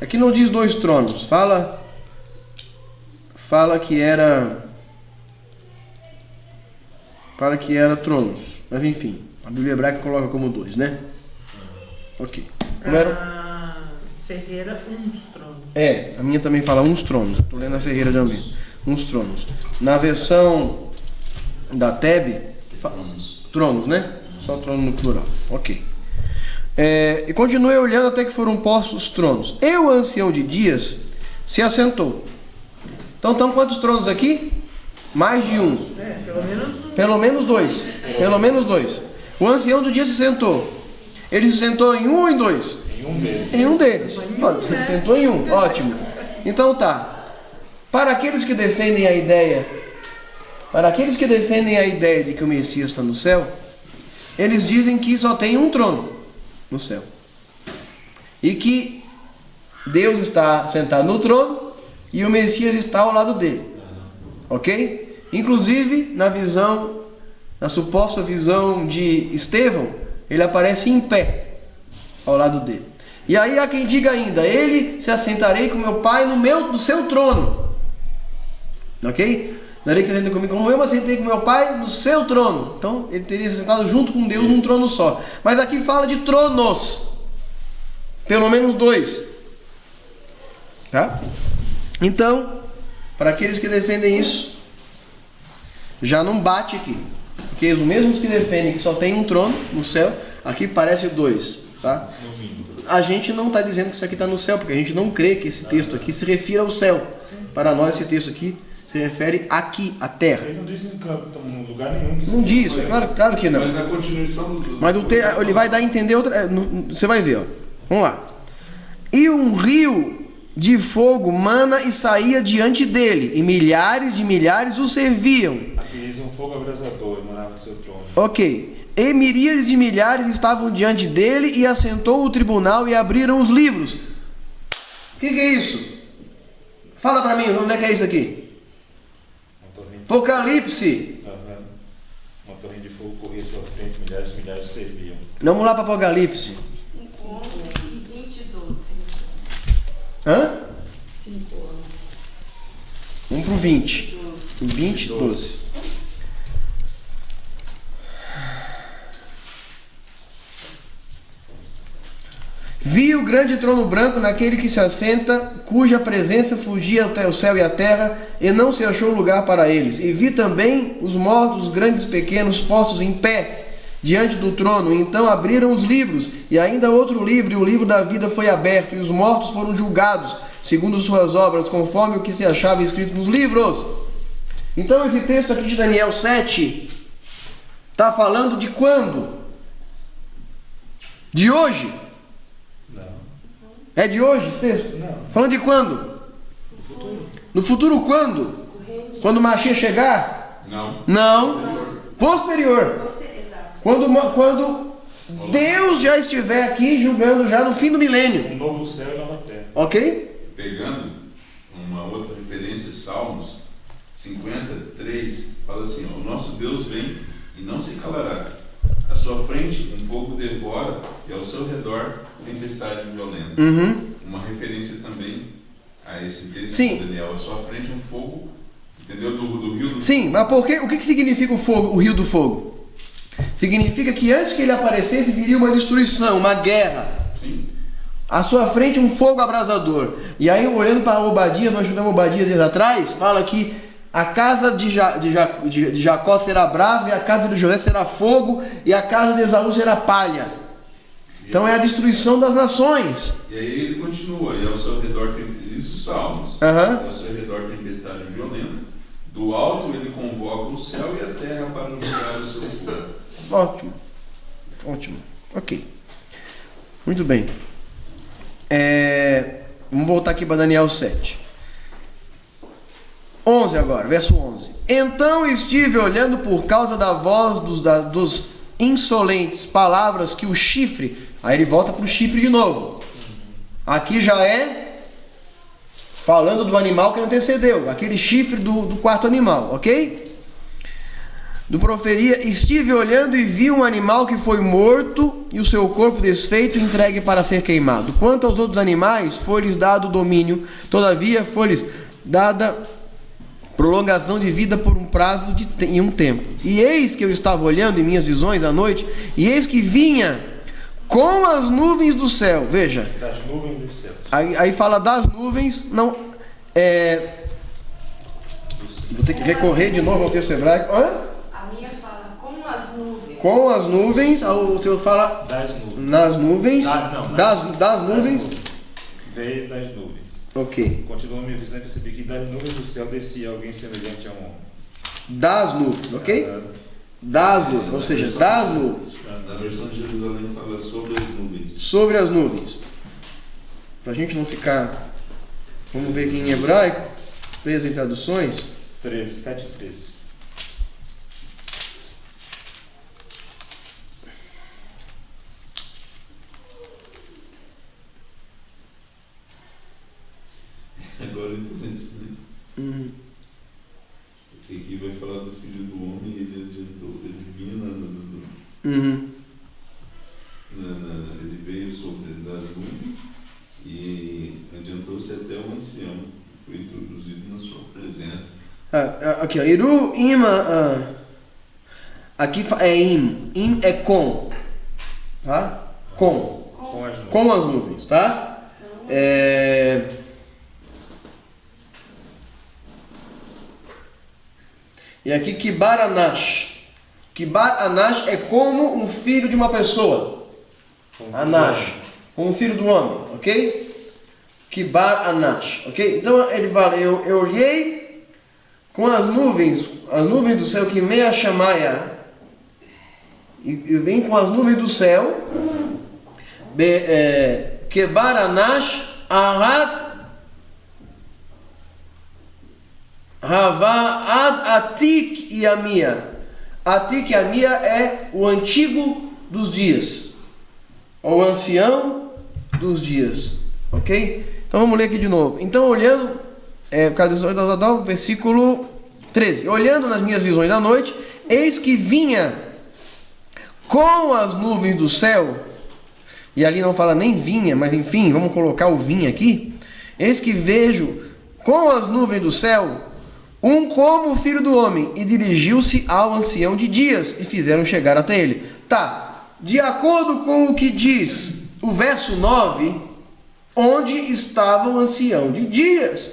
Aqui não diz 2 tronos, fala que era tronos, mas enfim, a Bíblia hebraica coloca como 2, né? Ok. Como era? A Ferreira, uns tronos. É, a minha também fala uns tronos. Estou lendo a Ferreira de Almeida. Uns tronos. Na versão da Teb, tronos, né? Só trono no plural. Ok. E continuei olhando até que foram postos os tronos. E o ancião de dias se assentou. Então estão quantos tronos aqui? Mais de um. Pelo menos dois. Pelo menos dois. O ancião do dia se sentou. Ele se sentou em um ou em dois? Em um deles. Em um deles. Se sentou em um. Ótimo. Então tá. Para aqueles que defendem a ideia de que o Messias está no céu, eles dizem que só tem um trono no céu. E que Deus está sentado no trono e o Messias está ao lado dele. Ok? Inclusive, na suposta visão de Estevão, ele aparece em pé ao lado dele. E aí há quem diga ainda: ele se assentarei com meu pai no seu trono. Ok? Darei que se assente comigo como eu me assentei com meu pai no seu trono. Então ele teria se sentado junto com Deus num trono só. Mas aqui fala de tronos. Pelo menos dois. Tá? Então, para aqueles que defendem isso, já não bate aqui. Porque os mesmos que defendem que só tem um trono no céu, aqui parece dois. Tá? A gente não está dizendo que isso aqui está no céu, porque a gente não crê que esse texto aqui se refira ao céu. Para nós esse texto aqui se refere aqui, à terra. Ele não diz em lugar nenhum que isso não diz, claro que não. Mas a continuação do... Mas ele vai dar a entender outra... Você vai ver, ó. Vamos lá. E um rio de fogo mana e saía diante dele, e milhares de milhares o serviam. Aqui diz um fogo abrasador, emanava do seu trono. Ok. E miríades de milhares estavam diante dele, e assentou o tribunal e abriram os livros. O que é isso? Fala para mim, onde é que é isso aqui? Apocalipse. Uma torre de fogo corria à sua frente, milhares e milhares serviam. Vamos lá para Apocalipse. 5, 20, 12. Hã? 5, 11. Vamos para o 20. 20, 12. Vi o grande trono branco naquele que se assenta, cuja presença fugia até o céu e a terra, e não se achou lugar para eles. E vi também os mortos, grandes e pequenos, postos em pé diante do trono. Então abriram os livros, e ainda outro livro, e o livro da vida foi aberto, e os mortos foram julgados, segundo suas obras, conforme o que se achava escrito nos livros. Então esse texto aqui de Daniel 7 está falando de quando? De hoje? É de hoje esse texto? Não. Falando de quando? No futuro. No futuro quando? Quando o Mashiach chegar? Não. Posterior. Quando Deus já estiver aqui julgando já no fim do milênio. Um novo céu e nova terra. Ok? Pegando uma outra referência, Salmos 53, fala assim: ó, o nosso Deus vem e não se calará. À sua frente um fogo devora e ao seu redor tempestade violenta. Uma referência também a esse texto de Daniel. À sua frente um fogo, entendeu? Do rio do Sim, mas por quê? O que significa o fogo, o rio do fogo? Significa que antes que ele aparecesse viria uma destruição, uma guerra. Sim. À sua frente um fogo abrasador. E aí, olhando para Obadias, nós estudamos Obadias dias atrás, fala que a casa de Jacó será brasa, e a casa de José será fogo, e a casa de Esaú será palha. Então é a destruição das nações. E aí ele continua, e ao seu redor tem isso, Salmos. E ao seu redor tempestade violenta. Do alto ele convoca o céu e a terra para julgar o seu povo. Ótimo. Ok. Muito bem. Vamos voltar aqui para Daniel 7. 11 agora, verso 11. Então estive olhando por causa da voz dos insolentes palavras que o chifre... Aí ele volta para o chifre de novo. Aqui já é falando do animal que antecedeu. Aquele chifre do quarto animal, ok? Do proferia, estive olhando e vi um animal que foi morto e o seu corpo desfeito e entregue para ser queimado. Quanto aos outros animais, foi-lhes dado domínio. Todavia, foi-lhes dada prolongação de vida por um prazo em um tempo. E eis que eu estava olhando em minhas visões à noite, e eis que vinha com as nuvens do céu. Veja. Das nuvens dos céus. Aí fala das nuvens, não. Vou ter que recorrer de novo ao texto hebraico. A minha fala com as nuvens. Com as nuvens, o teu fala Das nuvens. nas nuvens. Das nuvens. Veio das nuvens. Ok. Continua a minha visão e percebi que das nuvens do céu descia alguém semelhante a um homem. Das nuvens, ok? Das nuvens, ou seja, das nuvens. Na versão de Jerusalém fala sobre as nuvens. Sobre as nuvens. Pra gente não ficar, vamos ver aqui em hebraico, preso em traduções. 7:13. Agora eu entendi. Porque aqui vai falar do filho do homem e ele adiantou, ele vinha ele veio sobre das nuvens e adiantou-se até o ancião, que foi introduzido na sua presença. Aqui, ó, Iru ima. Aqui é im. Im é com. Tá? Com as nuvens, tá? E aqui Kibar Anash. Kibar Anash é como um filho de uma pessoa. Anash. Como um filho do homem, ok? Kibar Anash, ok? Então ele fala, eu olhei com as nuvens do céu que meia chamaia, e vem com as nuvens do céu, Kibar Anash Ahat Havá ad Atik e Amia. Atik e Amia é o antigo dos dias, ou o ancião dos dias, ok? Então vamos ler aqui de novo. Então olhando, versículo 13. Olhando nas minhas visões da noite, eis que vinha com as nuvens do céu, e ali não fala nem vinha, mas enfim, vamos colocar o vinha aqui. Eis que vejo com as nuvens do céu um como o filho do homem, e dirigiu-se ao ancião de dias, e fizeram chegar até ele. Tá, de acordo com o que diz o verso 9, onde estava o ancião de dias?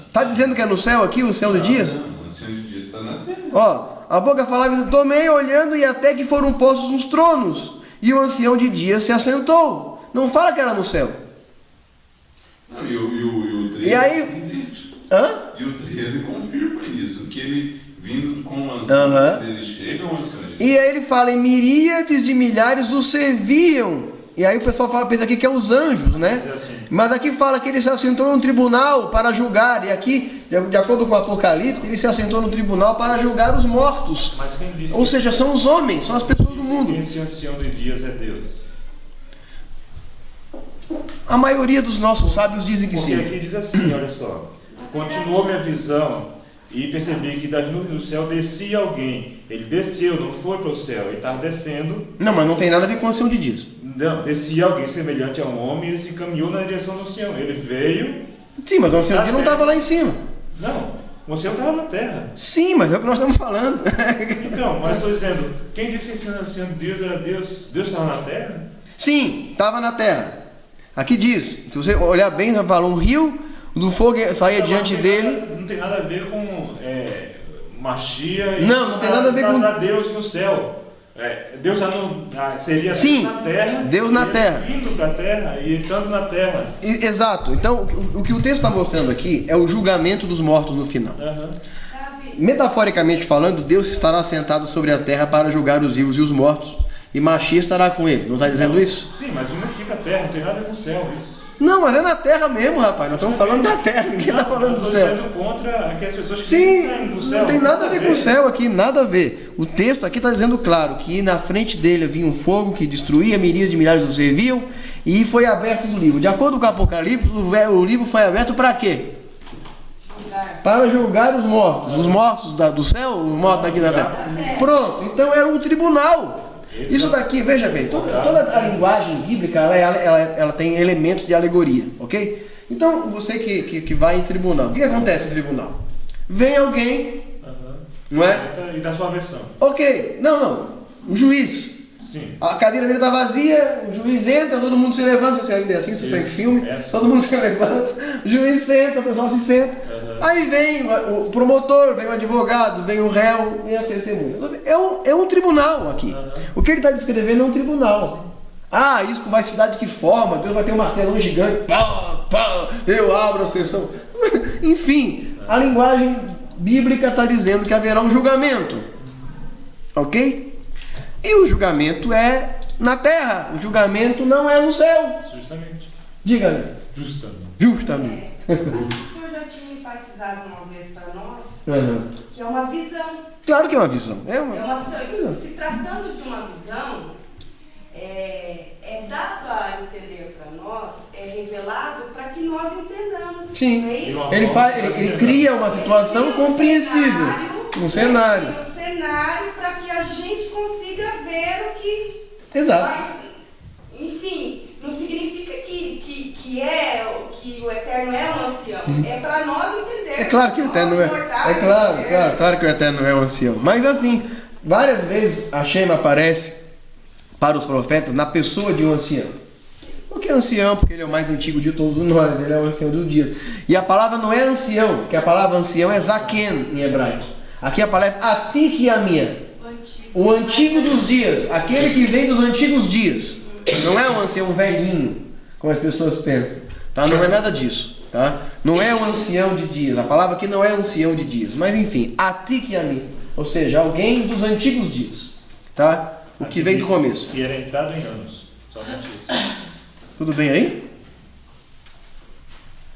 Está dizendo que é no céu aqui, o ancião de dias? Não, o ancião de dias está na terra. Ó, a boca falava, tomei olhando e até que foram postos uns tronos, e o ancião de dias se assentou. Não fala que era no céu. Não, e o 13 E aí? E o 13 confirma isso, que ele vindo com as nuvens, ele chega ao ancião de dias. E aí ele fala, e miríades de milhares o serviam. E aí o pessoal pensa aqui que é os anjos, né? Mas aqui fala que ele se assentou no tribunal para julgar. E aqui, de acordo com o Apocalipse, ele se assentou no tribunal para julgar os mortos. Mas quem disse? Ou seja, são os homens, são as pessoas do mundo. Esse ancião de dias é Deus. A maioria dos nossos sábios dizem que sim. Porque aqui diz assim, olha só. Continuou minha visão e percebi que das nuvens do céu descia alguém. Ele desceu, não foi para o céu, ele estava descendo. Não, mas não tem nada a ver com o ancião de dias. Não, descia alguém semelhante a um homem e ele se encaminhou na direção do ancião. Ele veio. Sim, mas o ancião de dias não estava lá em cima. Não, o ancião estava na terra. Sim, mas é o que nós estamos falando. Então, mas estou dizendo, quem disse que esse ancião de Deus era Deus? Deus estava na terra? Sim, estava na terra. Aqui diz, se você olhar bem, vai falar, um rio do fogo saía diante dele. Não tem nada a ver com Machia e não tem nada a ver com Deus no céu. Deus já não seria Sim, Deus na terra. Deus na terra. Indo para a terra e entrando na terra. Exato. Então, o que o texto está mostrando aqui é o julgamento dos mortos no final. Metaforicamente falando, Deus estará sentado sobre a terra para julgar os vivos e os mortos. E Machia estará com ele. Não está dizendo isso? Sim, mas vindo aqui para a terra, não tem nada a ver com o céu isso. Não, mas é na terra mesmo, rapaz. Nós estamos falando da terra, ninguém está falando do céu. Estou contra aquelas pessoas que Sim, do céu. não tem nada a ver com o céu aqui, nada a ver. O texto aqui está dizendo claro que na frente dele vinha um fogo que destruía, miríades de milhares o serviam, e foi aberto o livro. De acordo com o Apocalipse, o livro foi aberto para quê? Para julgar os mortos do céu, os mortos daqui da terra. Pronto, então era um tribunal. Isso daqui, veja bem, toda a linguagem bíblica, ela tem elementos de alegoria, ok? Então, você que vai em tribunal, o que acontece no tribunal? Vem alguém Não é? E da sua versão. Ok, não. O juiz. Sim. A cadeira dele está vazia, o juiz entra, todo mundo se levanta, se você ainda é assim, se você é em filme, todo mundo se levanta, o juiz senta, o pessoal se senta. Aí vem o promotor, vem o advogado, vem o réu, vem as testemunhas. É um tribunal aqui. O que ele está descrevendo é um tribunal. Ah, isso vai se dar de que forma? Deus vai ter um martelão gigante, pá, pá, eu abro a sessão. Enfim, a linguagem bíblica está dizendo que haverá um julgamento. Ok? E o julgamento é na terra. O julgamento não é no céu. Justamente. Diga-lhe. Justamente. O senhor já tinha enfatizado uma vez para nós que é uma visão. Claro que é uma visão. É uma visão. Se tratando de uma visão, é dado a entender para nós, é revelado para que nós entendamos. Sim. É isso? Ele cria uma situação compreensível. Um cenário. Um cenário para que a gente consiga ver o que. Exato. Mas, enfim, não significa que o Eterno é um ancião. É para nós entendermos. É claro que o Eterno é. É claro que o Eterno é um ancião. Mas assim, várias vezes a Shem aparece para os profetas na pessoa de um ancião. Por que ancião? Porque ele é o mais antigo de todos nós, ele é o ancião do dia. E a palavra não é ancião, porque a palavra ancião é zaken em hebraico. Aqui a palavra é atik yamia, o antigo dos dias, aquele que vem dos antigos dias. Não é um ancião velhinho, como as pessoas pensam. Tá? Não é nada disso. Tá? Não é um ancião de dias. A palavra aqui não é ancião de dias. Mas enfim, atik yamia, ou seja, alguém dos antigos dias. Tá? O que vem do começo. Que era entrado em anos. Somente isso. Tudo bem aí?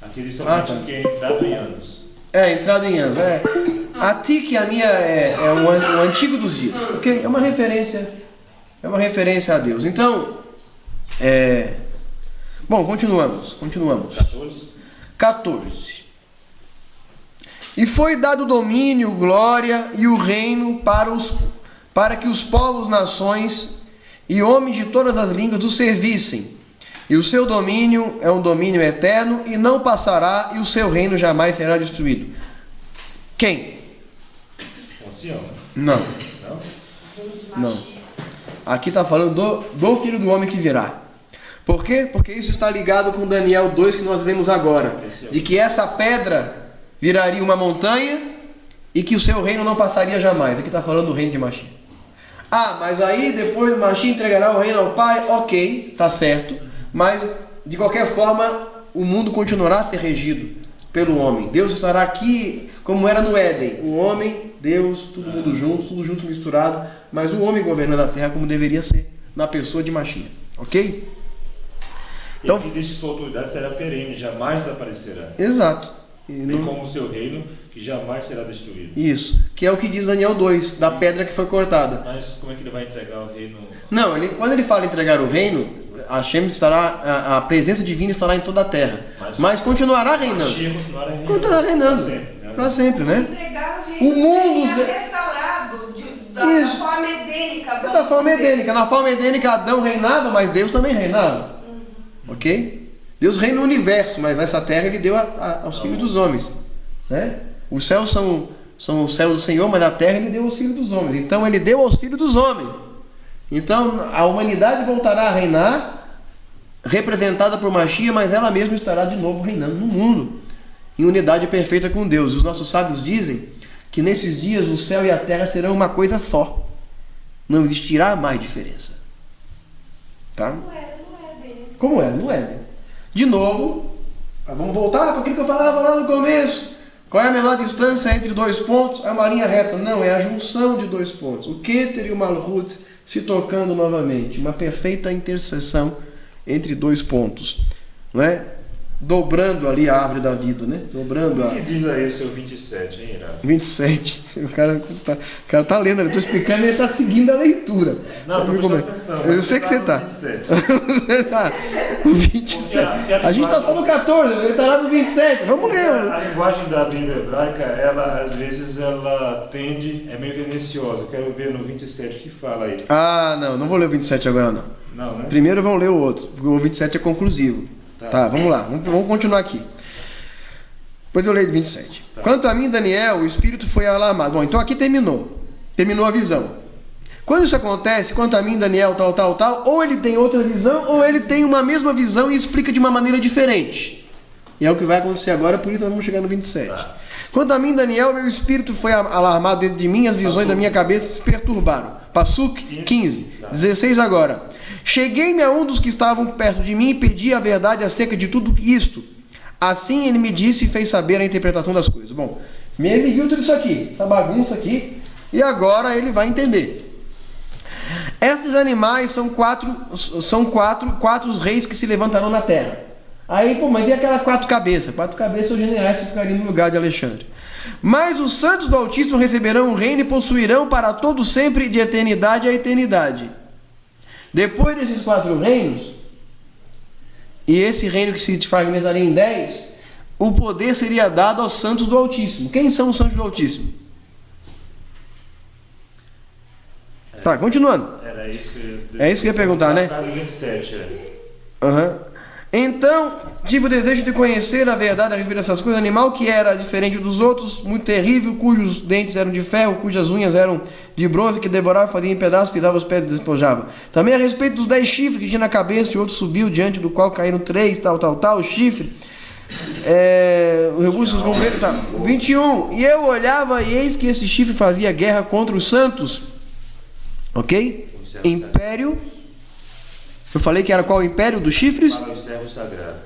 Aqui diz somente que é entrado em anos. Entrado em anos. Atik yamia é o antigo dos dias. Ok? É uma referência. É uma referência a Deus. Então, bom, continuamos. 14. E foi dado domínio, glória e o reino para que os povos, nações e homens de todas as línguas o servissem. E o seu domínio é um domínio eterno e não passará, e o seu reino jamais será destruído. Quem? O ancião. Não. Aqui está falando do Filho do Homem que virá. Por quê? Porque isso está ligado com Daniel 2 que nós lemos agora. De que essa pedra viraria uma montanha e que o seu reino não passaria jamais. Aqui está falando do reino de Mashiach. Mas aí depois o Mashiach entregará o reino ao Pai. Ok, está certo. Mas de qualquer forma o mundo continuará a ser regido pelo homem. Deus estará aqui como era no Éden. O homem, Deus, todo mundo junto, misturado. Mas o homem governando a terra como deveria ser, na pessoa de Mashiach. Ok? Então, e diz que sua autoridade será perene, jamais desaparecerá. Exato. Bem como o seu reino, que jamais será destruído. Isso, que é o que diz Daniel 2, da pedra que foi cortada. Mas como é que ele vai entregar o reino? Não, quando ele fala entregar o reino, a presença divina estará em toda a terra. Mas continuará reinando. Continuará reinando. Para sempre, né? Entregar o reino O mundo restaurado da forma edênica. Da forma edênica. Na forma edênica Adão reinava, mas Deus também reinava. Ok? Deus reina no universo, mas nessa terra ele deu aos filhos dos homens. Né? Os céus são os céus do Senhor, mas na terra ele deu aos filhos dos homens. Então ele deu aos filhos dos homens. Então a humanidade voltará a reinar, representada por Mashiach, mas ela mesma estará de novo reinando no mundo, em unidade perfeita com Deus. Os nossos sábios dizem que nesses dias o céu e a terra serão uma coisa só. Não existirá mais diferença. Tá? Como era no Éden. De novo, vamos voltar para aquilo que eu falava lá no começo. Qual é a menor distância entre dois pontos? É uma linha reta. Não, é a junção de dois pontos. O Keter e o Malhut se tocando novamente. Uma perfeita interseção entre dois pontos. Não é? Dobrando ali a árvore da vida, né? Dobrando O que diz aí o seu 27, hein, Irato? 27. O cara tá lendo, eu estou explicando, ele está seguindo a leitura. Não, estou prestando atenção. Eu sei que você está. 27. Tá. 27. A gente está só no 14, ele está lá no 27. Vamos ler. A linguagem da Bíblia hebraica, ela às vezes ela tende, é meio tendenciosa. Eu quero ver no 27 que fala aí. Não vou ler o 27 agora não. Não, né? Primeiro vamos ler o outro, porque o 27 é conclusivo. Tá, vamos lá, vamos continuar aqui. Depois eu leio do 27. Tá. Quanto a mim, Daniel, o espírito foi alarmado. Bom, então aqui terminou a visão. Quando isso acontece, quanto a mim, Daniel, tal, ou ele tem outra visão, ou ele tem uma mesma visão e explica de uma maneira diferente. E é o que vai acontecer agora, por isso nós vamos chegar no 27. Quanto a mim, Daniel, meu espírito foi alarmado dentro de mim, as visões da minha cabeça se perturbaram. Passuk 15, 16 agora. Cheguei-me a um dos que estavam perto de mim e pedi a verdade acerca de tudo isto. Assim ele me disse e fez saber a interpretação das coisas. Bom, ele viu tudo isso aqui, essa bagunça aqui, e agora ele vai entender. Estes animais são quatro os reis que se levantarão na terra. Aí, mas e aquelas 4 cabeças? 4 cabeças os generais que ficariam no lugar de Alexandre. Mas os santos do Altíssimo receberão o reino e possuirão para todo sempre, de eternidade a eternidade. Depois desses 4 reinos, e esse reino que se fragmentaria em 10, o poder seria dado aos santos do Altíssimo. Quem são os santos do Altíssimo? Tá, continuando. Era isso que É isso que eu ia perguntar, né? 27, Então, tive o desejo de conhecer a verdade a respeito dessas coisas. Animal que era diferente dos outros, muito terrível, cujos dentes eram de ferro, cujas unhas eram de bronze, que devorava, fazia em pedaços, pisava os pés e despojava. Também a respeito dos 10 chifres que tinha na cabeça, e outro subiu, diante do qual caíram 3, o chifre. O rebusco com 21. E eu olhava, e eis que esse chifre fazia guerra contra os santos. Ok? Império. Eu falei que era qual o império dos chifres? Para os servos sagrados.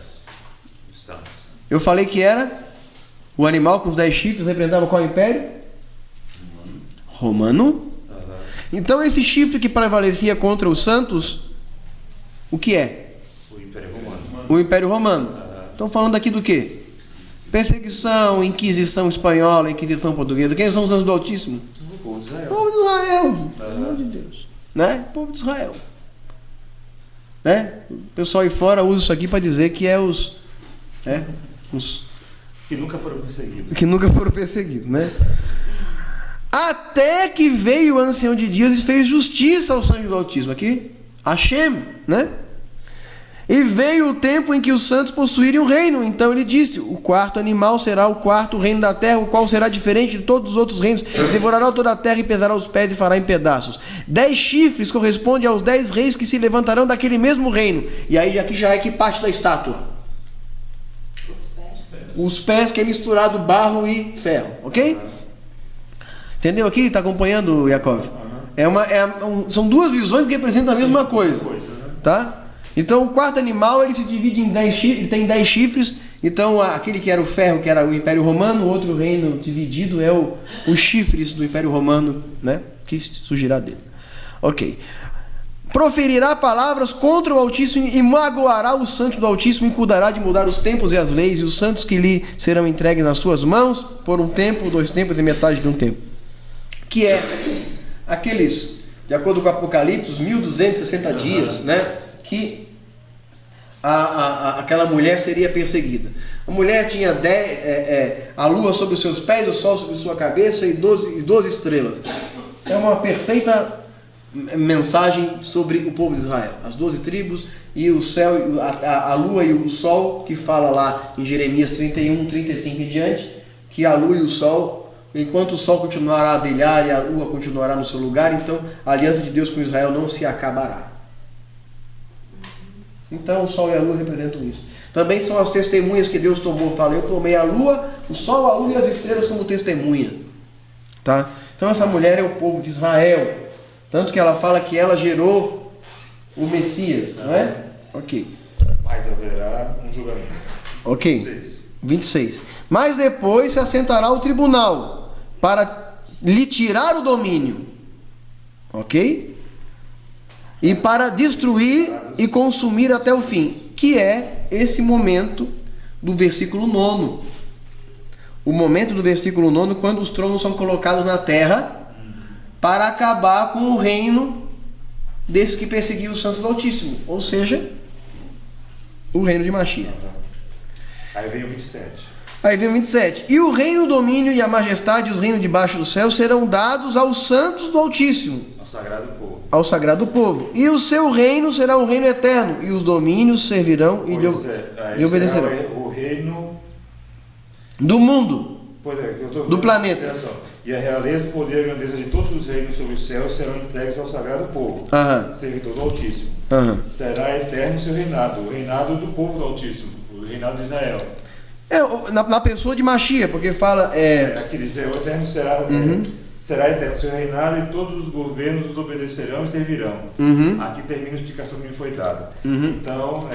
Eu falei que era o animal com os 10 chifres representava qual império? Romano. Então esse chifre que prevalecia contra os santos, o que é? O Império Romano. O Império Romano. Estão falando aqui do quê? Perseguição, Inquisição espanhola, Inquisição portuguesa. Quem são os santos do Altíssimo? O povo de Israel. Povo de Israel. Pelo amor de Deus. Né? Povo de Israel. Né? O pessoal aí fora usa isso aqui para dizer que é os Que nunca foram perseguidos. que nunca foram perseguidos, né? Até que veio o ancião de dias e fez justiça ao santo do Altíssimo. Aqui, Hashem, né? E veio o tempo em que os santos possuírem o reino. Então ele disse: o quarto animal será o quarto reino da terra, o qual será diferente de todos os outros reinos. Devorará toda a terra e pesará os pés e fará em pedaços. 10 chifres correspondem aos 10 reis que se levantarão daquele mesmo reino. E aí aqui já é que parte da estátua. Os pés, que é misturado barro e ferro, ok? Entendeu aqui? Está acompanhando, Yakov? São duas visões que representam a mesma coisa, tá? Então o quarto animal ele se divide em 10 chifres, ele tem 10 chifres. Então aquele que era o ferro, que era o Império Romano, o outro reino dividido é os chifres do Império Romano, né? Que surgirá dele. Ok. Proferirá palavras contra o Altíssimo e magoará os santos do Altíssimo e cuidará de mudar os tempos e as leis, e os santos que lhe serão entregues nas suas mãos por 1 tempo, 2 tempos e metade de 1 tempo. Que é aqueles, de acordo com o Apocalipse, os 1260 dias, né? Que aquela mulher seria perseguida. A mulher tinha a lua sobre os seus pés, o sol sobre sua cabeça e 12 estrelas. É uma perfeita mensagem sobre o povo de Israel. As 12 tribos e o céu, a lua e o sol, que fala lá em Jeremias 31, 35 e diante, que a lua e o sol, enquanto o sol continuará a brilhar e a lua continuará no seu lugar, então a aliança de Deus com Israel não se acabará. Então o sol e a lua representam isso. Também são as testemunhas que Deus tomou. Fala: eu tomei a lua, o sol, a lua e as estrelas como testemunha. Tá? Então essa mulher é o povo de Israel. Tanto que ela fala que ela gerou o Messias, não é? Ok. Mas haverá um julgamento. Ok. 26. Mas depois se assentará o tribunal para lhe tirar o domínio. Ok? E para destruir e consumir até o fim, que é esse momento do versículo 9. O momento do versículo 9, quando os tronos são colocados na terra para acabar com o reino desses que perseguiam os santos do Altíssimo, ou seja, o reino de Mashiach. Aí vem o 27. Aí vem o 27. E o reino, o domínio e a majestade e os reinos debaixo do céu serão dados aos santos do Altíssimo, Ao sagrado povo. Ao sagrado povo. E o seu reino será um reino eterno, e os domínios servirão e lhe obedecerão. O reino Do mundo. Pois é, eu tô do planeta. Criação. E a realeza, o poder e a grandeza de todos os reinos sobre o céu serão entregues ao sagrado povo, servidor do Altíssimo. Será eterno seu reinado, o reinado do povo do Altíssimo, o reinado de Israel. Na pessoa de Mashiach, porque fala... Aqui diz, o eterno será eterno seu reinado e todos os governos os obedecerão e servirão. Aqui termina a explicação que me foi dada. Então,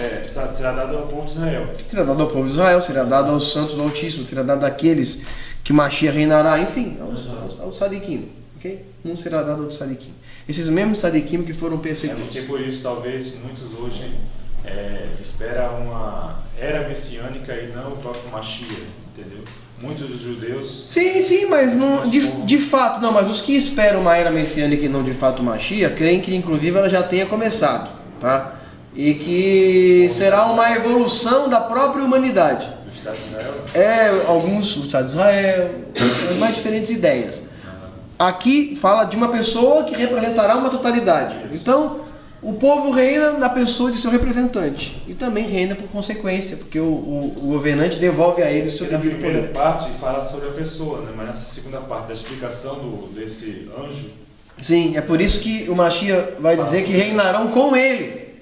será dado ao povo de Israel. Será dado ao povo de Israel, será dado aos santos do Altíssimo, será dado àqueles que Mashiach reinará, enfim, aos Sadiquim. Okay? Um será dado ao Sadiquim. Esses mesmos Sadiquim que foram perseguidos. Porque por isso, talvez, muitos hoje esperam uma era messiânica e não o próprio Mashiach, entendeu? Muitos dos judeus... Sim, mas não, de fato, não, mas os que esperam uma era messiânica e não de fato Mashiach, creem que inclusive ela já tenha começado, tá? E que será uma evolução da própria humanidade. Do Estado de Israel? Alguns do Estado de Israel, as mais diferentes ideias. Aqui fala de uma pessoa que representará uma totalidade. Então, o povo reina na pessoa de seu representante. E também reina por consequência, porque o governante devolve a ele o seu devido poder. Na primeira parte fala sobre a pessoa, né? Mas nessa segunda parte da explicação desse anjo... Sim, é por isso que o Mashiach vai dizer que reinarão com ele.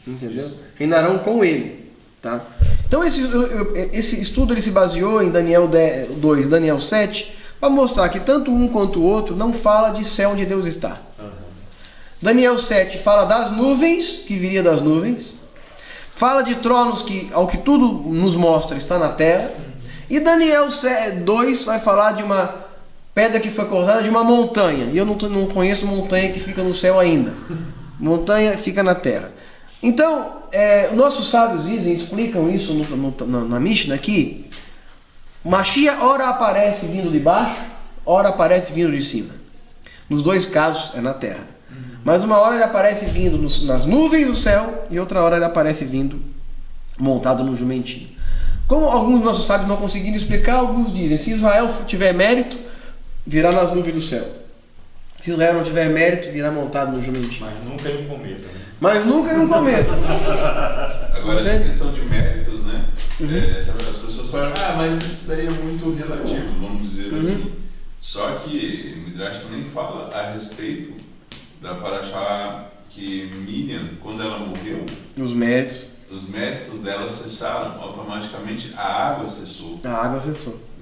Entendeu? Isso. Reinarão com ele. Tá? Então esse estudo ele se baseou em Daniel 2 e Daniel 7 para mostrar que tanto um quanto o outro não fala de céu onde Deus está. Daniel 7 fala das nuvens, que viria das nuvens. Fala de tronos que, ao que tudo nos mostra, está na terra. E Daniel 2 vai falar de uma pedra que foi cortada de uma montanha. E eu não conheço montanha que fica no céu ainda. Montanha fica na terra. Então, nossos sábios explicam isso na Mishnah aqui. Mashiach ora aparece vindo de baixo, ora aparece vindo de cima. Nos dois casos é na terra. Mas uma hora ele aparece vindo nas nuvens do céu e outra hora ele aparece vindo montado num jumentinho. Como alguns dos nossos sábios não conseguiram explicar, alguns dizem, se Israel tiver mérito, virá nas nuvens do céu. Se Israel não tiver mérito, virá montado num jumentinho. Mas nunca em um cometa. Mas nunca em um cometa. Agora, essa questão de méritos, né? As pessoas falam, mas isso daí é muito relativo, vamos dizer assim. Só que o Midrash também fala a respeito da Parashá que Miriam, quando ela morreu, os méritos dela cessaram, automaticamente a água cessou.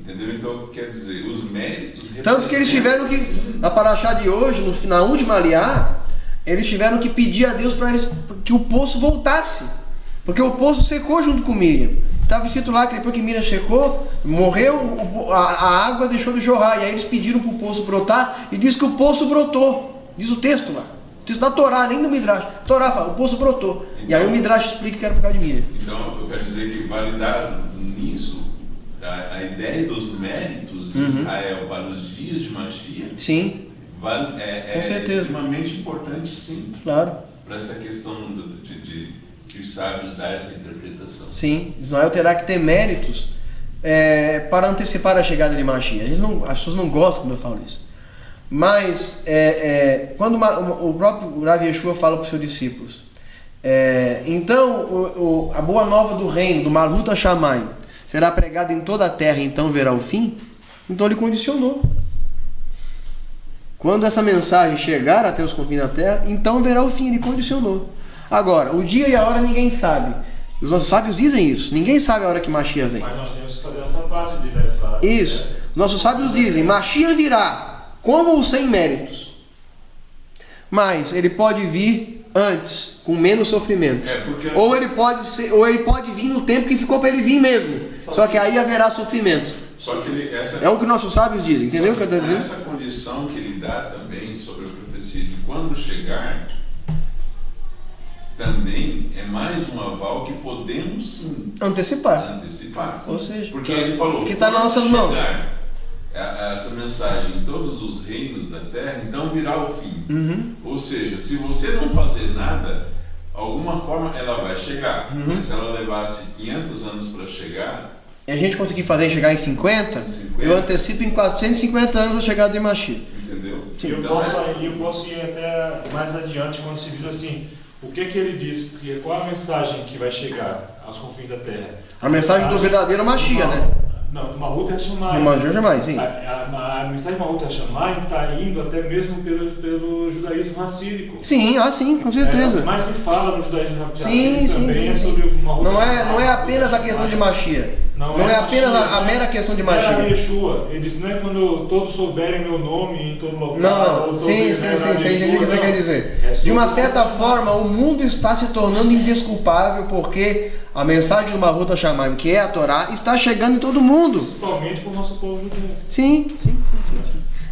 Entendeu? Então, quer dizer, os méritos... Tanto que eles tiveram que, na Parashá de hoje, na última aliá, eles tiveram que pedir a Deus para que o poço voltasse. Porque o poço secou junto com Miriam. Estava escrito lá que depois que Miriam secou, morreu, a água deixou de jorrar. E aí eles pediram para o poço brotar e diz que o poço brotou. Diz o texto lá. O texto da Torá, nem do Midrash. Torá fala, o poço brotou. Então, e aí o Midrash explica que era por causa de Miriam. Então, eu quero dizer que validar nisso a ideia dos méritos de Israel para os dias de Mashiach. Sim. É extremamente importante, sim. Claro. Para essa questão de os sábios dar essa interpretação. Sim. Israel terá que ter méritos para antecipar a chegada de Mashiach. As pessoas não gostam quando eu falo isso. Mas, quando o próprio Rav Yeshua fala para os seus discípulos, então a boa nova do reino, do Malhut HaShamayim, será pregada em toda a terra, então verá o fim, então ele condicionou. Quando essa mensagem chegar até os confins da terra, então verá o fim, ele condicionou. Agora, o dia e a hora ninguém sabe. Os nossos sábios dizem isso, ninguém sabe a hora que Mashiach vem. Mas nós temos que fazer essa parte de verificar. Isso, nossos sábios dizem, Mashiach virá, como ou sem méritos, mas ele pode vir antes, com menos sofrimento, ou ele pode vir no tempo que ficou para ele vir mesmo, só que aí haverá sofrimento. Só que é o que nossos sábios dizem, entendeu? Essa condição que ele dá também sobre a profecia de quando chegar, também é mais um aval que podemos sim antecipar. Ou seja, porque ele falou que está nas nossas mãos. Essa mensagem em todos os reinos da terra, então virá o fim. Ou seja, se você não fazer nada, alguma forma ela vai chegar. Mas se ela levasse 500 anos para chegar, e a gente conseguir fazer chegar em 50, eu antecipo em 450 anos a chegada de Mashiach. Entendeu? E eu posso ir até mais adiante quando se diz assim, o que ele diz, qual a mensagem que vai chegar aos confins da terra? A mensagem do verdadeiro Mashiach, né? Não, Malhut Hashamayim. Sim, Malhut Hashamayim, sim. A mensagem de Malhut Hashamayim está indo até mesmo pelo judaísmo racídico. Sim, sim, com certeza. Mas se fala no judaísmo sim, racídico também sim. sobre o Malhut Não é apenas a questão de Mashiach. Não é apenas a mera questão de Mashiach. Era Yeshua. Ele disse, não é quando todos souberem meu nome em todo local. Não. Sim, entendi o que você quer dizer. De uma certa forma, o mundo está se tornando indesculpável porque a mensagem do Malhut Hashamayim, que é a Torá, está chegando em todo mundo. Principalmente para o nosso povo judeu. Sim.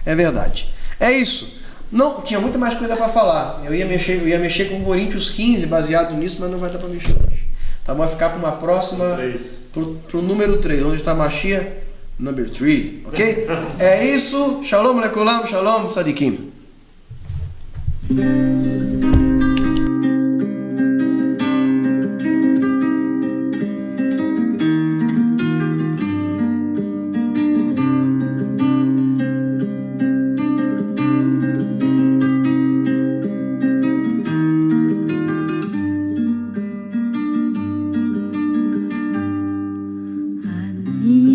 É verdade. É isso. Não, tinha muita mais coisa para falar. Eu ia mexer com Coríntios 15, baseado nisso, mas não vai dar para mexer hoje. Tá, vai ficar para uma próxima, pro número 3, onde está Mashiach, number 3, ok? É isso. Shalom lekulam, shalom tzadikim. אני